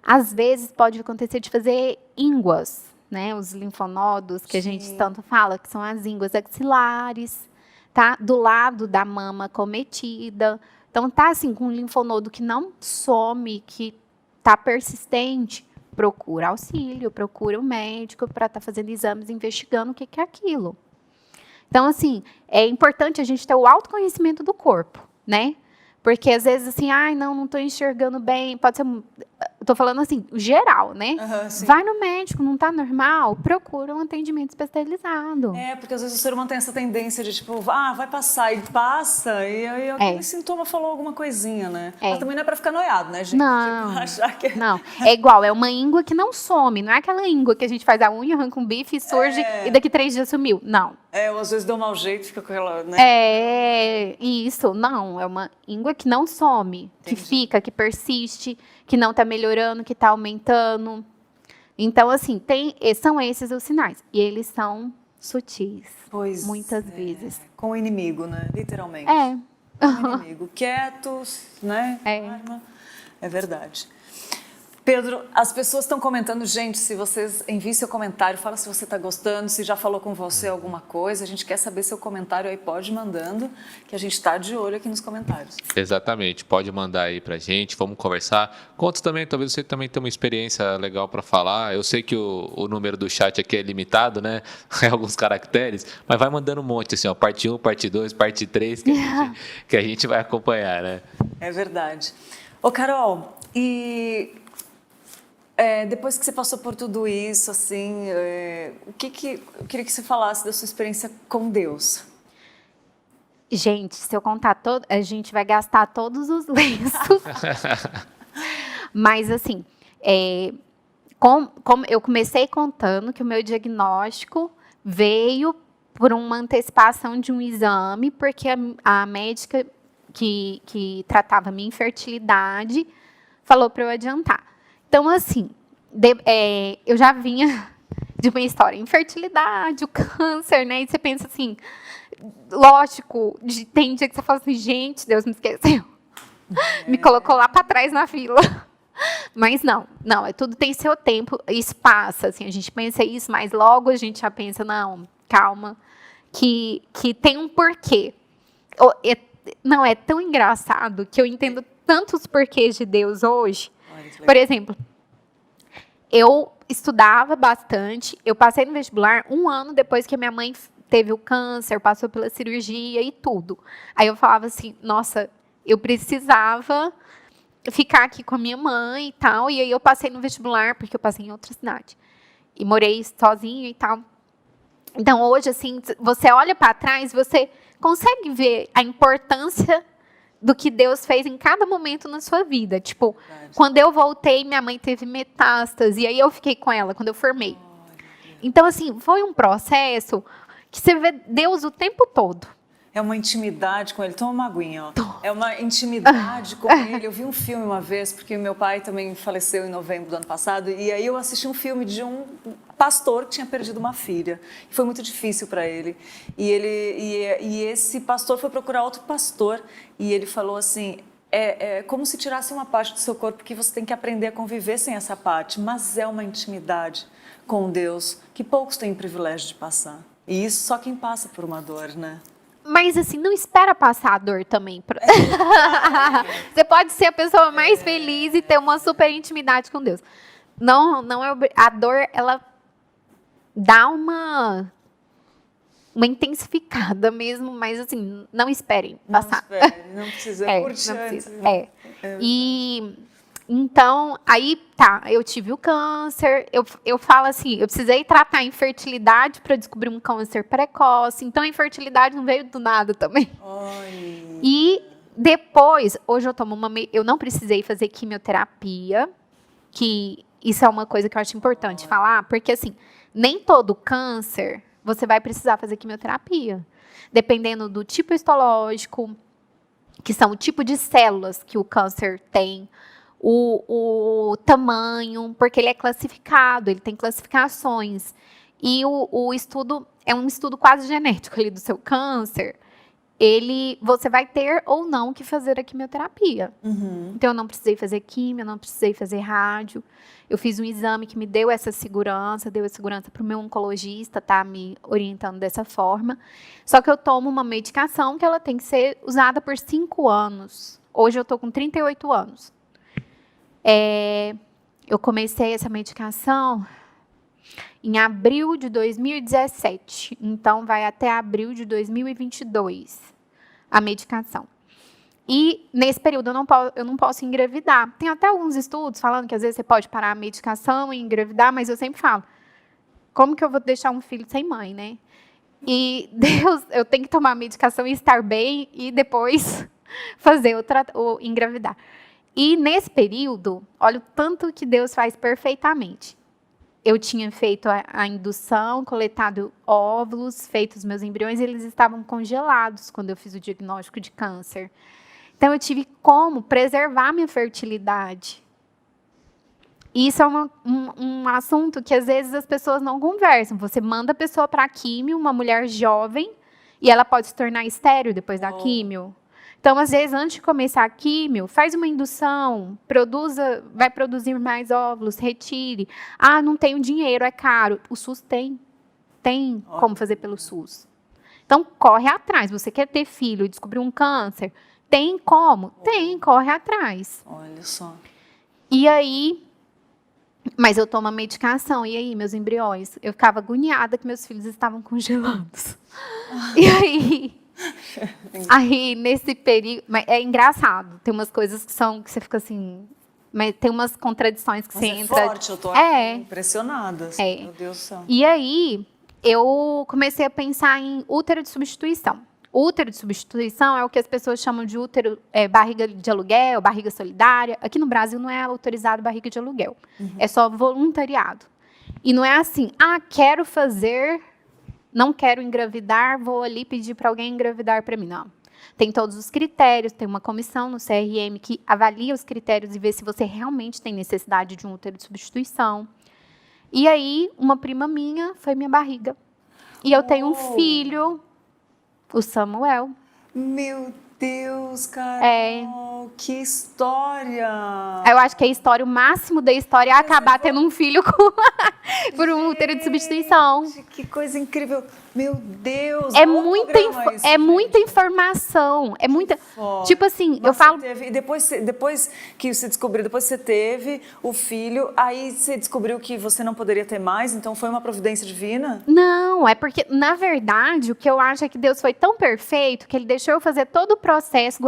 Às vezes pode acontecer de fazer ínguas, né? Os linfonodos que a gente tanto fala, que são as ínguas axilares, tá? Do lado da mama acometida. Então, tá assim, com um linfonodo que não some, que tá persistente, procura auxílio, procura o médico para estar fazendo exames, investigando o que é aquilo. Então, assim, é importante a gente ter o autoconhecimento do corpo, né? Porque às vezes assim, ai, não estou enxergando bem, pode ser, estou falando assim, geral, né? Vai no médico, não está normal, procura um atendimento especializado. Porque às vezes o ser humano tem essa tendência de tipo, vai passar, e passa, e aí aquele sintoma falou alguma coisinha, né? Mas também não é para ficar noiado, né, gente? Não, tipo, achar que... não, é igual, é uma íngua que não some, não é aquela íngua que a gente faz a unha, arranca um bife e surge e daqui 3 dias sumiu, não. Ou às vezes deu um mau jeito, fica com aquela, né? Isso, não, é uma íngua que não some, que fica, que persiste, que não está melhorando, que está aumentando. Então, assim, são esses os sinais. E eles são sutis, muitas vezes. Com o inimigo, né? Literalmente. Com o inimigo. Quietos, né? Arma. É verdade. Pedro, as pessoas estão comentando, gente, se vocês enviem seu comentário, fala se você está gostando, se já falou com você alguma coisa, a gente quer saber seu comentário aí, pode ir mandando, que a gente está de olho aqui nos comentários. Exatamente, pode mandar aí pra gente, vamos conversar. Conta também, talvez você também tenha uma experiência legal para falar, eu sei que o número do chat aqui é limitado, né, é alguns caracteres, mas vai mandando um monte, assim, ó, parte 1, parte 2, parte 3, que a gente vai acompanhar, né. É verdade. Ô, Carol, e... depois que você passou por tudo isso, assim, eu queria que você falasse da sua experiência com Deus. Gente, se eu contar a gente vai gastar todos os lenços. Mas, assim, como eu comecei contando que o meu diagnóstico veio por uma antecipação de um exame, porque a médica que tratava minha infertilidade falou para eu adiantar. Então, assim, eu já vinha de uma história, infertilidade, o câncer, né? E você pensa assim, lógico, tem dia que você fala assim, gente, Deus me esqueceu. Me colocou lá para trás na fila. Mas não, tudo tem seu tempo, isso passa, assim, a gente pensa isso, mas logo a gente já pensa, não, calma, que tem um porquê. Não, é tão engraçado que eu entendo tantos porquês de Deus hoje. Por exemplo, eu estudava bastante, eu passei no vestibular 1 ano depois que a minha mãe teve o câncer, passou pela cirurgia e tudo. Aí eu falava assim, nossa, eu precisava ficar aqui com a minha mãe e tal, e aí eu passei no vestibular, porque eu passei em outra cidade, e morei sozinha e tal. Então, hoje, assim, você olha para trás, você consegue ver a importância do que Deus fez em cada momento na sua vida. Tipo, quando eu voltei, minha mãe teve metástase, e aí eu fiquei com ela quando eu formei. Então, assim, foi um processo que você vê Deus o tempo todo. É uma intimidade com ele. Toma uma aguinha, ó. É uma intimidade com ele. Eu vi um filme uma vez, porque meu pai também faleceu em novembro do ano passado, e aí eu assisti um filme de um pastor que tinha perdido uma filha. Foi muito difícil para ele. E esse pastor foi procurar outro pastor, e ele falou assim, é como se tirasse uma parte do seu corpo, que você tem que aprender a conviver sem essa parte, mas é uma intimidade com Deus que poucos têm o privilégio de passar. E isso só quem passa por uma dor, né? Mas, assim, não espera passar a dor também. Você pode ser a pessoa mais feliz e ter uma super intimidade com Deus. Não é a dor, ela dá uma intensificada mesmo, mas, assim, não esperem passar. Não precisa curtir antes. E, então, aí, tá, eu tive o câncer, eu falo assim, eu precisei tratar a infertilidade para descobrir um câncer precoce, então a infertilidade não veio do nada também. Oi. E depois, hoje eu não precisei fazer quimioterapia, que isso é uma coisa que eu acho importante falar, porque assim, nem todo câncer você vai precisar fazer quimioterapia, dependendo do tipo histológico, que são o tipo de células que o câncer tem, o tamanho, porque ele é classificado, ele tem classificações. E o estudo é um estudo quase genético ali do seu câncer. você vai ter ou não que fazer a quimioterapia. Então, eu não precisei fazer quimio, eu não precisei fazer rádio. Eu fiz um exame que me deu essa segurança, para o meu oncologista, tá me orientando dessa forma. Só que eu tomo uma medicação que ela tem que ser usada por 5 anos. Hoje eu estou com 38 anos. Eu comecei essa medicação em abril de 2017. Então, vai até abril de 2022 a medicação. E, nesse período, eu não posso engravidar. Tem até alguns estudos falando que, às vezes, você pode parar a medicação e engravidar, mas eu sempre falo, como que eu vou deixar um filho sem mãe, né? E Deus, eu tenho que tomar a medicação e estar bem e depois fazer ou engravidar. E, nesse período, olha o tanto que Deus faz perfeitamente. Eu tinha feito a indução, coletado óvulos, feito os meus embriões, e eles estavam congelados quando eu fiz o diagnóstico de câncer. Então, eu tive como preservar minha fertilidade. E isso é um assunto que, às vezes, as pessoas não conversam. Você manda a pessoa para a químio, uma mulher jovem, e ela pode se tornar estéril depois da químio. Então, às vezes, antes de começar a químio, faz uma indução, vai produzir mais óvulos, retire. Ah, não tenho dinheiro, é caro. O SUS tem como fazer pelo SUS. Então, corre atrás. Você quer ter filho e descobrir um câncer? Tem como? Tem, corre atrás. Olha só. E aí, mas eu tomo a medicação, e aí, meus embriões? Eu ficava agoniada que meus filhos estavam congelados. E aí, nesse período, é engraçado, tem umas coisas que você fica assim, mas tem umas contradições que você entra. É forte, eu tô aqui impressionada. Meu Deus do céu. E aí, eu comecei a pensar em útero de substituição. Útero de substituição é o que as pessoas chamam de útero, barriga de aluguel, barriga solidária. Aqui no Brasil não é autorizado barriga de aluguel. É só voluntariado. E não é assim, quero fazer, não quero engravidar, vou ali pedir para alguém engravidar para mim. Não. Tem todos os critérios, tem uma comissão no CRM que avalia os critérios e vê se você realmente tem necessidade de um útero de substituição. E aí, uma prima minha foi minha barriga. E eu tenho um filho, o Samuel. Meu Deus, Carol, que história! Eu acho que a história, o máximo da história é acabar tendo um filho por um útero de substituição. Que coisa incrível! Meu Deus! É muita informação. É muita. Tipo assim, eu falo. E depois que você descobriu, depois que você teve o filho, aí você descobriu que você não poderia ter mais, então foi uma providência divina? Não, é porque, na verdade, o que eu acho é que Deus foi tão perfeito que Ele deixou eu fazer todo o processo,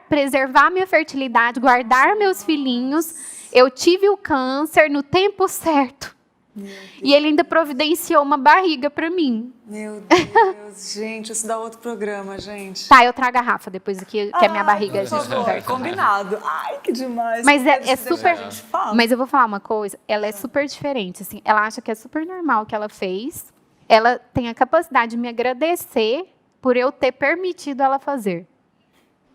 preservar minha fertilidade, guardar meus filhinhos. Eu tive o câncer no tempo certo. E Ele ainda providenciou uma barriga para mim. Meu Deus, gente, isso dá outro programa, gente. Tá, eu trago a Rafa depois que a minha barriga a gente conversa. Combinado. Ai, que demais. Mas é super. Mas eu vou falar uma coisa, ela é super diferente, assim. Ela acha que é super normal o que ela fez. Ela tem a capacidade de me agradecer por eu ter permitido ela fazer.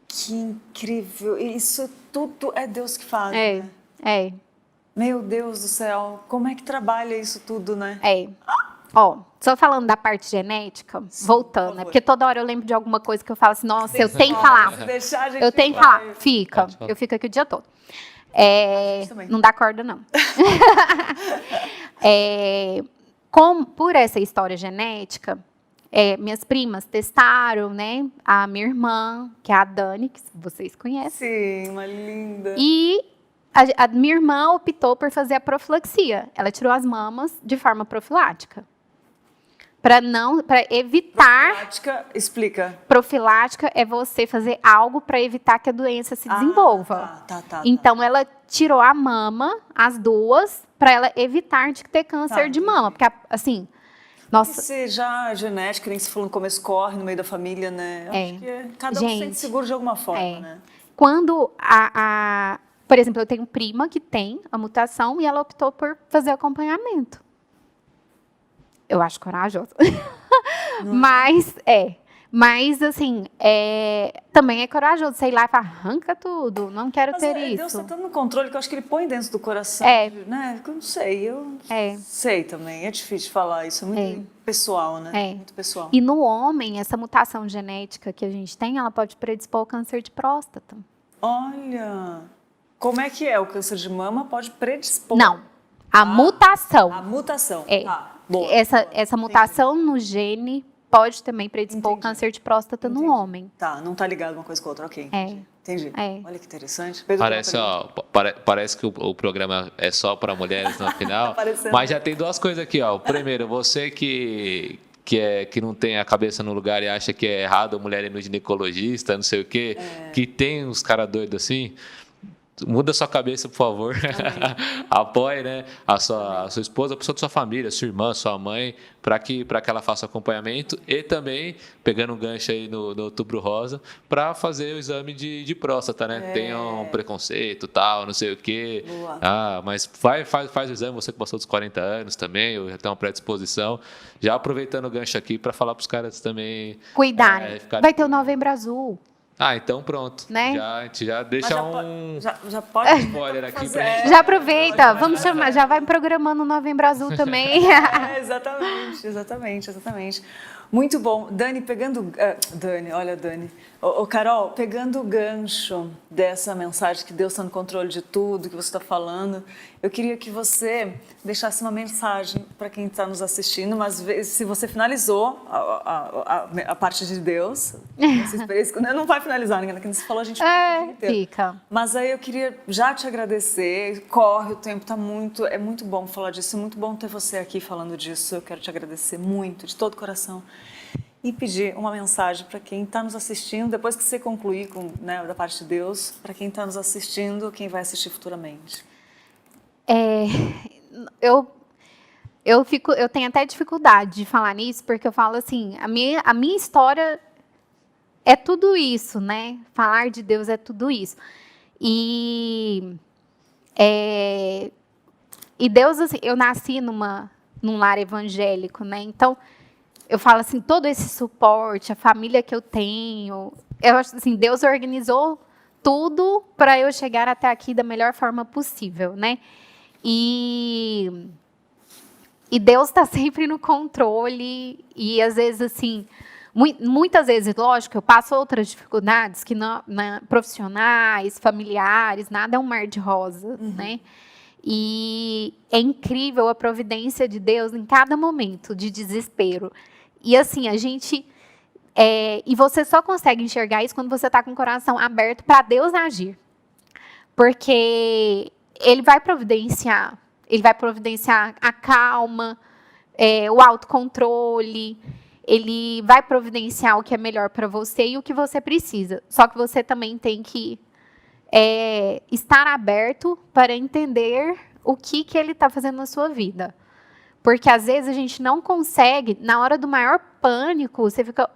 Que incrível. Isso tudo é Deus que faz, né? É. Meu Deus do céu, como é que trabalha isso tudo, né? Ó, só falando da parte genética, voltando, né? Porque toda hora eu lembro de alguma coisa que eu falo assim, nossa, eu tenho que falar. Eu tenho que falar. Fica. Eu fico aqui o dia todo. Não dá corda, não. Por essa história genética, minhas primas testaram, né? A minha irmã, que é a Dani, que vocês conhecem. Sim, uma linda. E a minha irmã optou por fazer a profilaxia. Ela tirou as mamas de forma profilática. Para evitar... Profilática, explica. Profilática é você fazer algo para evitar que a doença se desenvolva. Tá. Então, ela tirou a mama, as duas, para ela evitar de ter câncer de mama. Porque, assim... Nossa. Se já genética, nem se falou no começo, corre no meio da família, né? Eu acho que cada um se sente seguro de alguma forma, né? Quando por exemplo, eu tenho prima que tem a mutação e ela optou por fazer acompanhamento. Eu acho corajosa. Mas Mas, assim, também é corajoso. Sei lá, arranca tudo, não quero ter isso. Deus está tanto no controle que eu acho que ele põe dentro do coração. Né? Eu não sei, sei também. É difícil falar isso, é muito pessoal, né? Muito pessoal. E no homem, essa mutação genética que a gente tem, ela pode predispor ao câncer de próstata. Olha, como é que é? O câncer de mama pode predispor? Não, a mutação. A mutação, boa. Essa mutação no gene pode também predispor o câncer de próstata no homem. Tá, não tá ligado uma coisa com a outra, ok. Entendi. Olha que interessante. Parece que o programa é só para mulheres no final, mas já tem duas coisas aqui, ó. Primeiro, você que não tem a cabeça no lugar e acha que é errado a mulher ir no ginecologista, não sei o quê, que tem uns caras doidos assim, muda sua cabeça, por favor. Apoie, né, a sua esposa, a pessoa da sua família, sua irmã, sua mãe, para que ela faça acompanhamento e também, pegando um gancho aí no Outubro Rosa, para fazer o exame de próstata, né? Tem um preconceito, tal, não sei o quê. Mas faz o exame, você que passou dos 40 anos também, ou já tem uma predisposição. Já aproveitando o gancho aqui para falar para os caras também... Cuidarem. Vai ter o Novembro Azul. Então pronto. Né? A gente já deixa já pode spoiler aqui pra gente. Já aproveita, vamos chamar, já vai programando o Novembro Azul também. Exatamente. Muito bom. Dani, Carol, pegando o gancho dessa mensagem que Deus está no controle de tudo, que você está falando, eu queria que você deixasse uma mensagem para quem está nos assistindo, mas se você finalizou a parte de Deus, não vai finalizar, né? Que você falou, a gente fica. Mas aí eu queria já te agradecer, corre, o tempo está é muito bom falar disso, é muito bom ter você aqui falando disso, eu quero te agradecer muito, de todo o coração. E pedir uma mensagem para quem está nos assistindo, depois que você concluir da parte de Deus, para quem está nos assistindo, quem vai assistir futuramente. Eu tenho até dificuldade de falar nisso, porque eu falo assim, a minha história é tudo isso, né? Falar de Deus é tudo isso. E Deus, assim, eu nasci num lar evangélico, né? Então, eu falo assim, todo esse suporte, a família que eu tenho, eu acho assim, Deus organizou tudo para eu chegar até aqui da melhor forma possível, né? E Deus está sempre no controle e às vezes assim, muitas vezes, lógico, eu passo outras dificuldades que profissionais, familiares, nada é um mar de rosa, né? E é incrível a providência de Deus em cada momento de desespero. E assim, a gente... e você só consegue enxergar isso quando você está com o coração aberto para Deus agir. Porque Ele vai providenciar a calma, o autocontrole, Ele vai providenciar o que é melhor para você e o que você precisa. Só que você também tem que estar aberto para entender o que Ele está fazendo na sua vida. Porque, às vezes, a gente não consegue, na hora do maior pânico, você fica,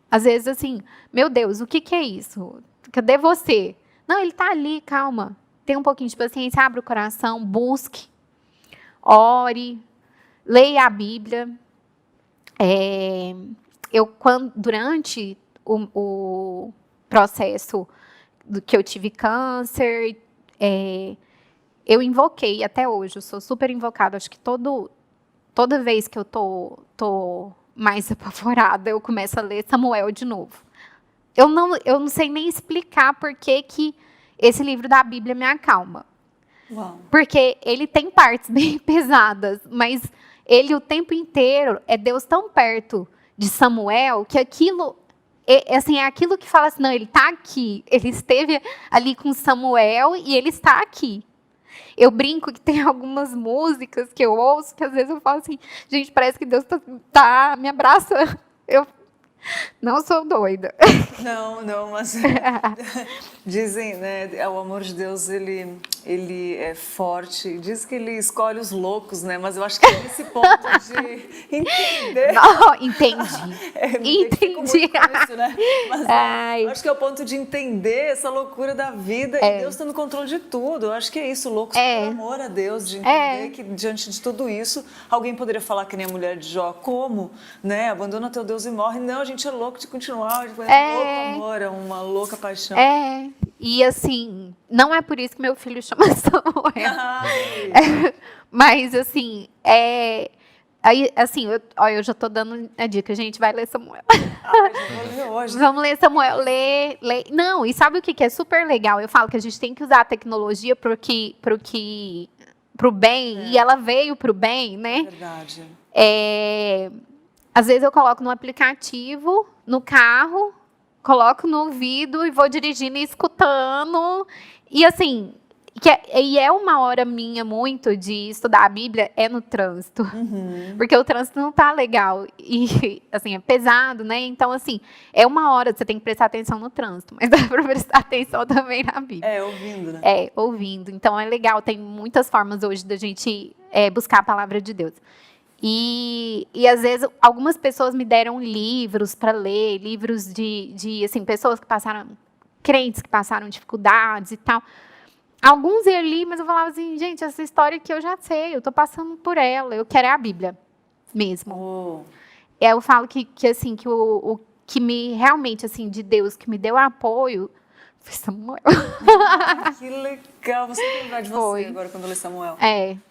às vezes, assim, meu Deus, o que é isso? Cadê você? Não, Ele está ali, calma. Tenha um pouquinho de paciência, abre o coração, busque, ore, leia a Bíblia. Durante o processo que eu tive câncer, eu invoquei até hoje, eu sou super invocada, acho que toda vez que eu tô mais apavorada, eu começo a ler Samuel de novo. Eu não sei nem explicar por que esse livro da Bíblia me acalma. Uau. Porque ele tem partes bem pesadas, mas ele o tempo inteiro é Deus tão perto de Samuel que aquilo... é aquilo que fala assim, não, ele está aqui, ele esteve ali com Samuel e ele está aqui. Eu brinco que tem algumas músicas que eu ouço que às vezes eu falo assim, gente, parece que Deus tá me abraçando. Eu não sou doida. Não, mas dizem, né, o amor de Deus, ele ele é forte. Diz que ele escolhe os loucos, né? Mas eu acho que é nesse ponto de entender. Não, entendi. Me identifico muito Entendi. com isso, né? Mas Ai. eu acho que é o ponto de entender essa loucura da vida e Deus está no controle de tudo. Eu acho que é isso, loucos por amor a Deus, de entender que diante de tudo isso, alguém poderia falar que nem a mulher de Jó, como, né? Abandona teu Deus e morre. Não, a gente é louco de continuar, é um louco amor, é uma louca paixão. E assim, não é por isso que meu filho chama Samuel. Mas assim, aí, assim, eu já tô dando a dica, gente, vai ler Samuel. Vou ler hoje. Vamos ler Samuel, lê. Não, e sabe o que é super legal? Eu falo que a gente tem que usar a tecnologia pro bem, e ela veio pro bem, né? Verdade. Às vezes eu coloco no aplicativo, no carro, coloco no ouvido e vou dirigindo e escutando. E assim, é uma hora minha muito de estudar a Bíblia é no trânsito. Porque o trânsito não tá legal. E assim, é pesado, né? Então, assim, é uma hora que você tem que prestar atenção no trânsito, mas dá para prestar atenção também na Bíblia. Ouvindo, né? Ouvindo. Então é legal, tem muitas formas hoje da gente buscar a palavra de Deus. E às vezes algumas pessoas me deram livros para ler, livros de assim, pessoas que passaram, crentes que passaram dificuldades e tal. Alguns eu li, mas eu falava assim, gente, essa história que eu já sei, eu tô passando por ela, eu quero a Bíblia mesmo. Eu falo que assim, que o que me realmente assim de Deus que me deu apoio foi Samuel. Que legal, você lembrar de você agora quando lê Samuel.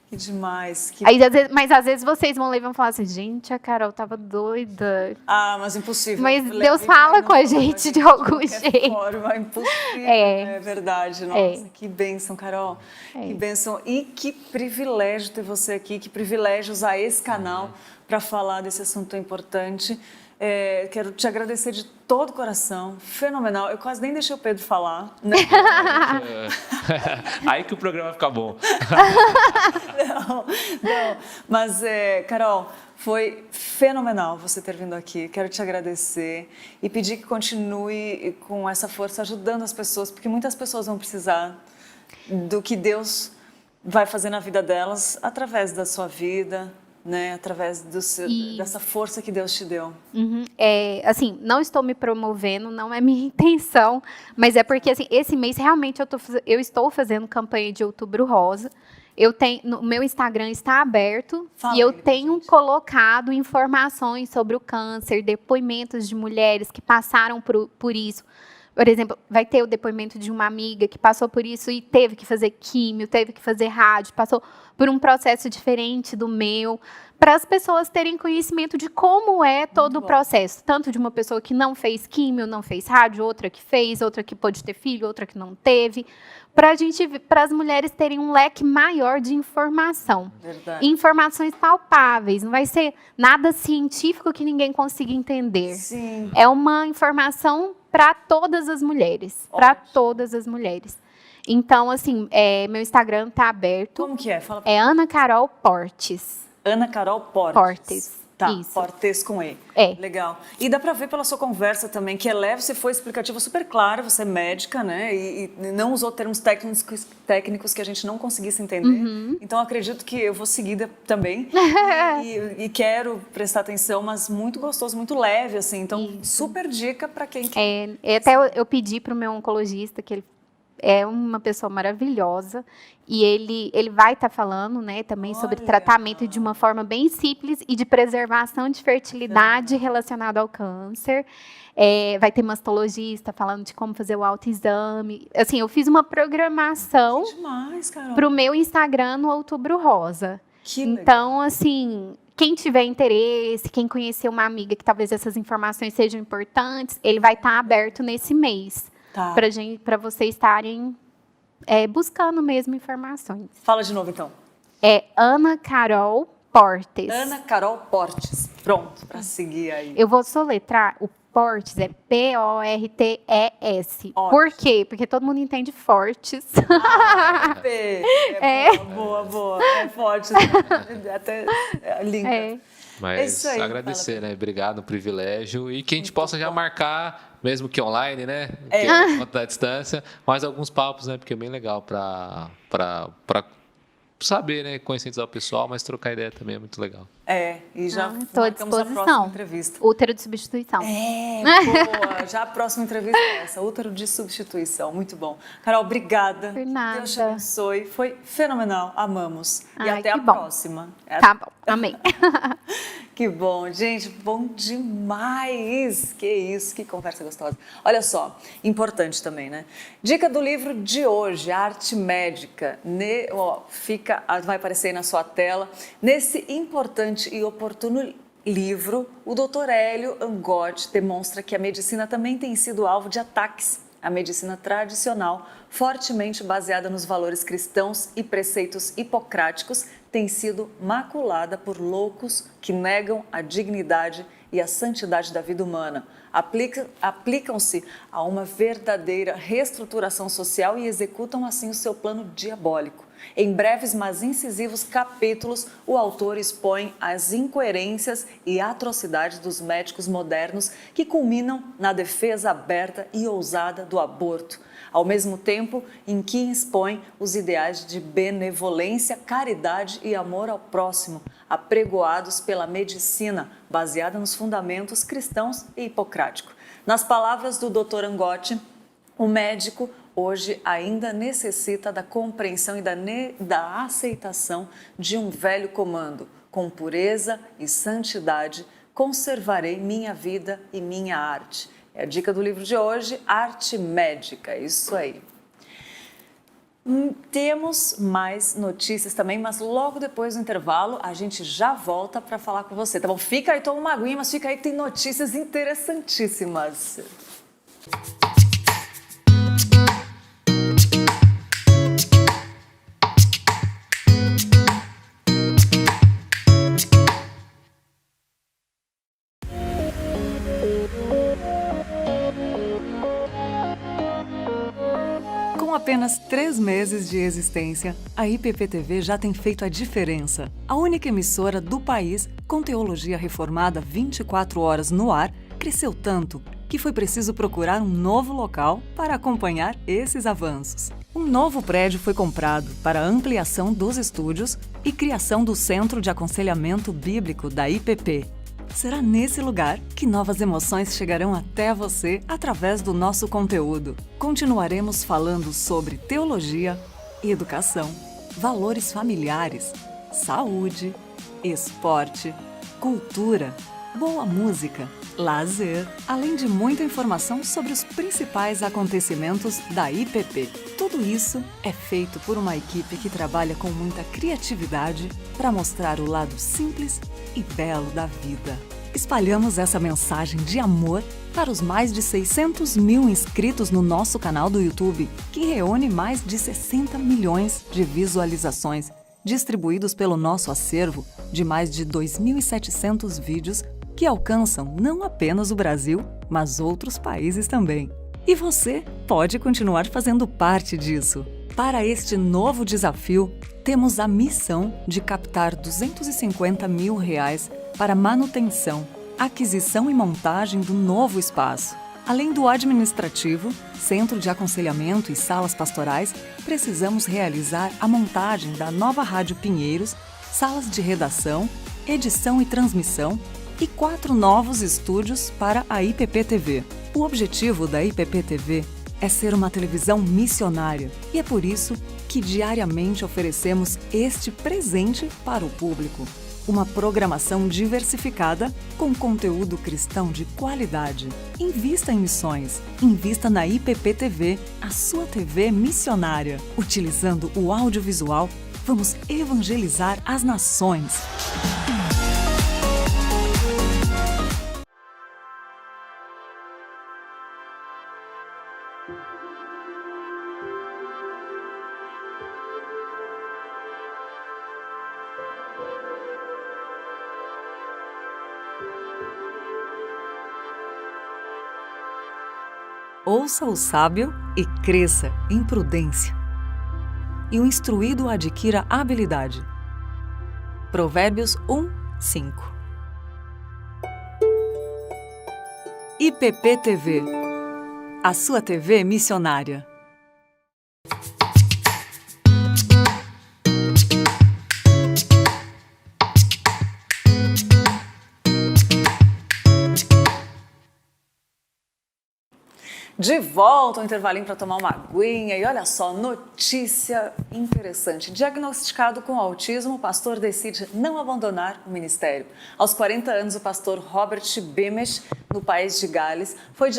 Que demais. Aí, mas às vezes vocês vão ler e vão falar assim, gente, a Carol tava doida. Mas impossível. Mas Deus fala com a gente de algum jeito. Forma, impossível, é verdade. Nossa, que bênção, Carol. Que bênção. E que privilégio ter você aqui, que privilégio usar esse canal para falar desse assunto tão importante. Quero te agradecer de todo o coração, fenomenal. Eu quase nem deixei o Pedro falar, né? Aí que o programa fica bom. Não, mas Carol, foi fenomenal você ter vindo aqui. Quero te agradecer e pedir que continue com essa força ajudando as pessoas, porque muitas pessoas vão precisar do que Deus vai fazer na vida delas através da sua vida, né, através dessa força que Deus te deu. Assim, não estou me promovendo, não é minha intenção, mas é porque assim, esse mês realmente eu estou fazendo campanha de Outubro Rosa. No meu Instagram está aberto e eu tenho colocado informações sobre o câncer, depoimentos de mulheres que passaram por isso. Por exemplo, vai ter o depoimento de uma amiga que passou por isso e teve que fazer químio, teve que fazer rádio, passou por um processo diferente do meu, para as pessoas terem conhecimento de como é todo o processo. Tanto de uma pessoa que não fez químio, não fez rádio, outra que fez, outra que pôde ter filho, outra que não teve. Para as mulheres terem um leque maior de informação. Verdade. Informações palpáveis. Não vai ser nada científico que ninguém consiga entender. Sim. É uma informação para todas as mulheres. Para todas as mulheres. Então, assim, meu Instagram está aberto. Como que é? Fala É Ana Carol Portes. Ana Carol Portes. Portes. Tá, Isso. Portes com E. Legal. E dá pra ver pela sua conversa também, que é leve, você foi explicativa super clara, você é médica, né? E não usou termos técnicos que a gente não conseguisse entender. Então, acredito que eu vou seguir também. e quero prestar atenção, mas muito gostoso, muito leve, assim. Então, super dica pra quem quer. Até eu pedi pro meu oncologista, que ele é uma pessoa maravilhosa, e ele vai estar falando, né, também sobre tratamento de uma forma bem simples e de preservação de fertilidade relacionada ao câncer. Vai ter mastologista falando de como fazer o autoexame. Assim, eu fiz uma programação para o meu Instagram no Outubro Rosa. Então, assim, quem tiver interesse, quem conhecer uma amiga que talvez essas informações sejam importantes, ele vai estar aberto nesse mês. Para vocês estarem buscando mesmo informações. Fala de novo, então. É Ana Carol Portes. Ana Carol Portes. Pronto, para seguir aí. Eu vou soletrar. O Portes é Portes. Por quê? Porque todo mundo entende fortes. Boa. É forte. Até linda. Mas agradecer, né? Obrigado, um privilégio. E que a gente possa já marcar mesmo que online, né? Que é conta da distância, mas alguns papos, né? Porque é bem legal para saber, né? Conscientizar o pessoal, mas trocar ideia também é muito legal. E já Estou à marcamos a próxima disposição. entrevista. Útero de substituição. Boa! Já a próxima entrevista é essa, útero de substituição. Muito bom. Carol, obrigada. Por nada. Deus te abençoe. Foi fenomenal. Amamos. E Ai, até que a bom. próxima. Tá bom, amém. Que bom, gente, bom demais. Que isso, que conversa gostosa. Olha só, importante também, né? Dica do livro de hoje, Arte Médica. Vai aparecer aí na sua tela. Nesse importante e oportuno livro, o Dr. Hélio Angotti demonstra que a medicina também tem sido alvo de ataques. A medicina tradicional, fortemente baseada nos valores cristãos e preceitos hipocráticos, tem sido maculada por loucos que negam a dignidade e a santidade da vida humana. Aplicam-se a uma verdadeira reestruturação social e executam assim o seu plano diabólico. Em breves, mas incisivos capítulos, o autor expõe as incoerências e atrocidades dos médicos modernos que culminam na defesa aberta e ousada do aborto, ao mesmo tempo em que expõe os ideais de benevolência, caridade e amor ao próximo, apregoados pela medicina, baseada nos fundamentos cristãos e hipocráticos. Nas palavras do Dr. Angotti, o médico hoje ainda necessita da compreensão e da aceitação de um velho comando. Com pureza e santidade, conservarei minha vida e minha arte. É a dica do livro de hoje, Arte Médica, isso aí. Temos mais notícias também, mas logo depois do intervalo a gente já volta para falar com você, tá bom? Fica aí, toma uma aguinha, mas fica aí que tem notícias interessantíssimas. Com apenas 3 meses de existência, a IPP-TV já tem feito a diferença. A única emissora do país com teologia reformada 24 horas no ar cresceu tanto que foi preciso procurar um novo local para acompanhar esses avanços. Um novo prédio foi comprado para a ampliação dos estúdios e criação do Centro de Aconselhamento Bíblico da IPP. Será nesse lugar que novas emoções chegarão até você através do nosso conteúdo. Continuaremos falando sobre teologia, educação, valores familiares, saúde, esporte, cultura, boa música, lazer, além de muita informação sobre os principais acontecimentos da IPP. Tudo isso é feito por uma equipe que trabalha com muita criatividade para mostrar o lado simples e belo da vida. Espalhamos essa mensagem de amor para os mais de 600 mil inscritos no nosso canal do YouTube, que reúne mais de 60 milhões de visualizações, distribuídos pelo nosso acervo de mais de 2.700 vídeos que alcançam não apenas o Brasil, mas outros países também. E você pode continuar fazendo parte disso. Para este novo desafio, temos a missão de captar R$250 mil para manutenção, aquisição e montagem do novo espaço. Além do administrativo, centro de aconselhamento e salas pastorais, precisamos realizar a montagem da nova Rádio Pinheiros, salas de redação, edição e transmissão e 4 novos estúdios para a IPP-TV. O objetivo da IPP-TV é ser uma televisão missionária e é por isso que diariamente oferecemos este presente para o público. Uma programação diversificada com conteúdo cristão de qualidade. Invista em missões. Invista na IPP-TV, a sua TV missionária. Utilizando o audiovisual, vamos evangelizar as nações. Ouça o sábio e cresça em prudência. E o instruído adquira habilidade. Provérbios 1:5. IPP-TV, a sua TV missionária. De volta ao intervalinho para tomar uma aguinha e olha só, notícia interessante. Diagnosticado com autismo, o pastor decide não abandonar o ministério. Aos 40 anos, o pastor Robert Beamish, no país de Gales, foi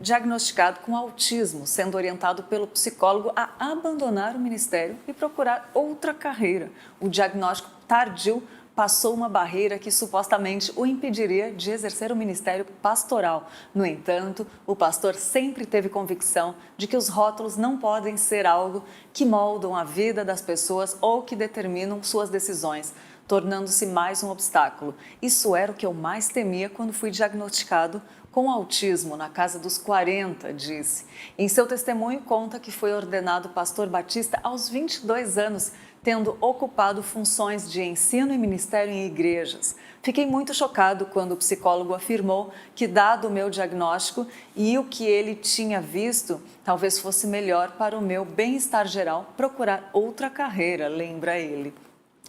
diagnosticado com autismo, sendo orientado pelo psicólogo a abandonar o ministério e procurar outra carreira. O diagnóstico tardio passou uma barreira que supostamente o impediria de exercer o ministério pastoral. No entanto, o pastor sempre teve convicção de que os rótulos não podem ser algo que moldam a vida das pessoas ou que determinam suas decisões, tornando-se mais um obstáculo. Isso era o que eu mais temia quando fui diagnosticado com autismo na casa dos 40, disse. Em seu testemunho, conta que foi ordenado pastor batista aos 22 anos, tendo ocupado funções de ensino e ministério em igrejas. Fiquei muito chocado quando o psicólogo afirmou que, dado o meu diagnóstico e o que ele tinha visto, talvez fosse melhor para o meu bem-estar geral procurar outra carreira, lembra ele.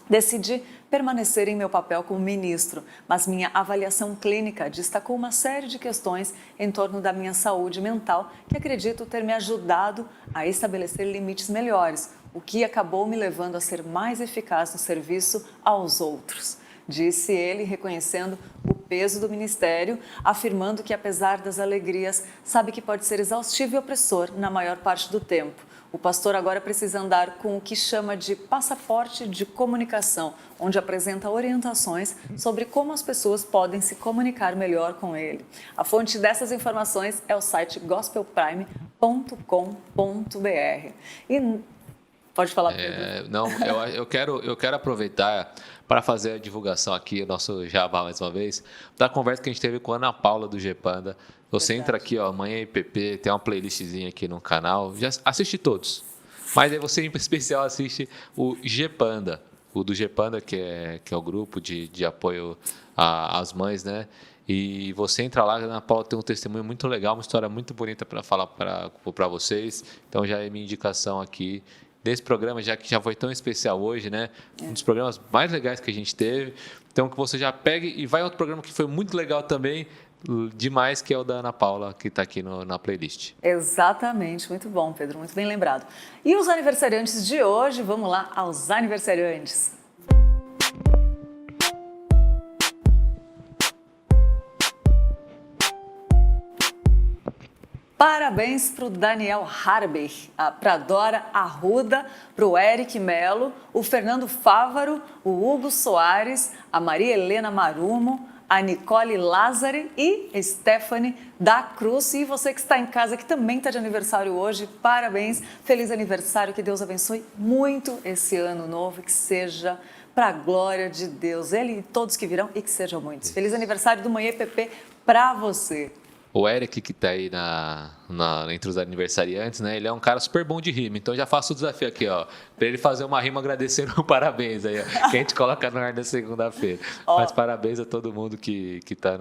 Decidi permanecer em meu papel como ministro, mas minha avaliação clínica destacou uma série de questões em torno da minha saúde mental que acredito ter me ajudado a estabelecer limites melhores, o que acabou me levando a ser mais eficaz no serviço aos outros, disse ele, reconhecendo o peso do ministério, afirmando que, apesar das alegrias, sabe que pode ser exaustivo e opressor na maior parte do tempo. O pastor agora precisa andar com o que chama de passaporte de comunicação, onde apresenta orientações sobre como as pessoas podem se comunicar melhor com ele. A fonte dessas informações é o site gospelprime.com.br. E pode falar, Pedro. Eu quero aproveitar para fazer a divulgação aqui, o nosso jabá mais uma vez, da conversa que a gente teve com a Ana Paula do Gepanda. Você entra aqui, ó, Manhã IPP, tem uma playlistzinha aqui no canal, já assiste todos. Mas aí você em especial assiste o Gepanda, o do Gepanda, que é o grupo de apoio às mães, né? E você entra lá, a Ana Paula tem um testemunho muito legal, uma história muito bonita para falar para vocês. Então já é minha indicação aqui desse programa, já que já foi tão especial hoje, né? Um dos programas mais legais que a gente teve. Então que você já pegue e vai a outro programa que foi muito legal também, demais, que é o da Ana Paula, que está aqui na playlist. Exatamente, muito bom, Pedro, muito bem lembrado. E os aniversariantes de hoje, vamos lá aos aniversariantes. Parabéns para o Daniel Harber, para a Dora Arruda, para o Eric Melo, o Fernando Fávaro, o Hugo Soares, a Maria Helena Marumo, a Nicole Lázari e Stephanie da Cruz. E você que está em casa, que também está de aniversário hoje, parabéns, feliz aniversário, que Deus abençoe muito esse ano novo, que seja para a glória de Deus, Ele e todos que virão, e que sejam muitos. Feliz aniversário do Manhã PP para você. O Eric, que está aí entre os aniversariantes, né? Ele é um cara super bom de rima, então já faço o desafio aqui, ó, para ele fazer uma rima agradecendo o parabéns aí, ó, que a gente coloca no ar na segunda-feira. Mas parabéns a todo mundo que tá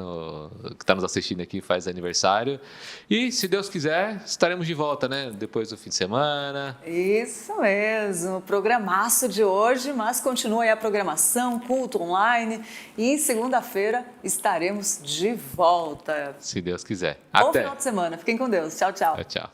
nos assistindo aqui, faz aniversário. E, se Deus quiser, estaremos de volta, né? Depois do fim de semana. Isso mesmo, programaço de hoje, mas continua aí a programação, culto online, e segunda-feira estaremos de volta. Se Deus quiser. Bom Até. final de semana. Fiquem com Deus. Tchau, tchau. Tchau, tchau.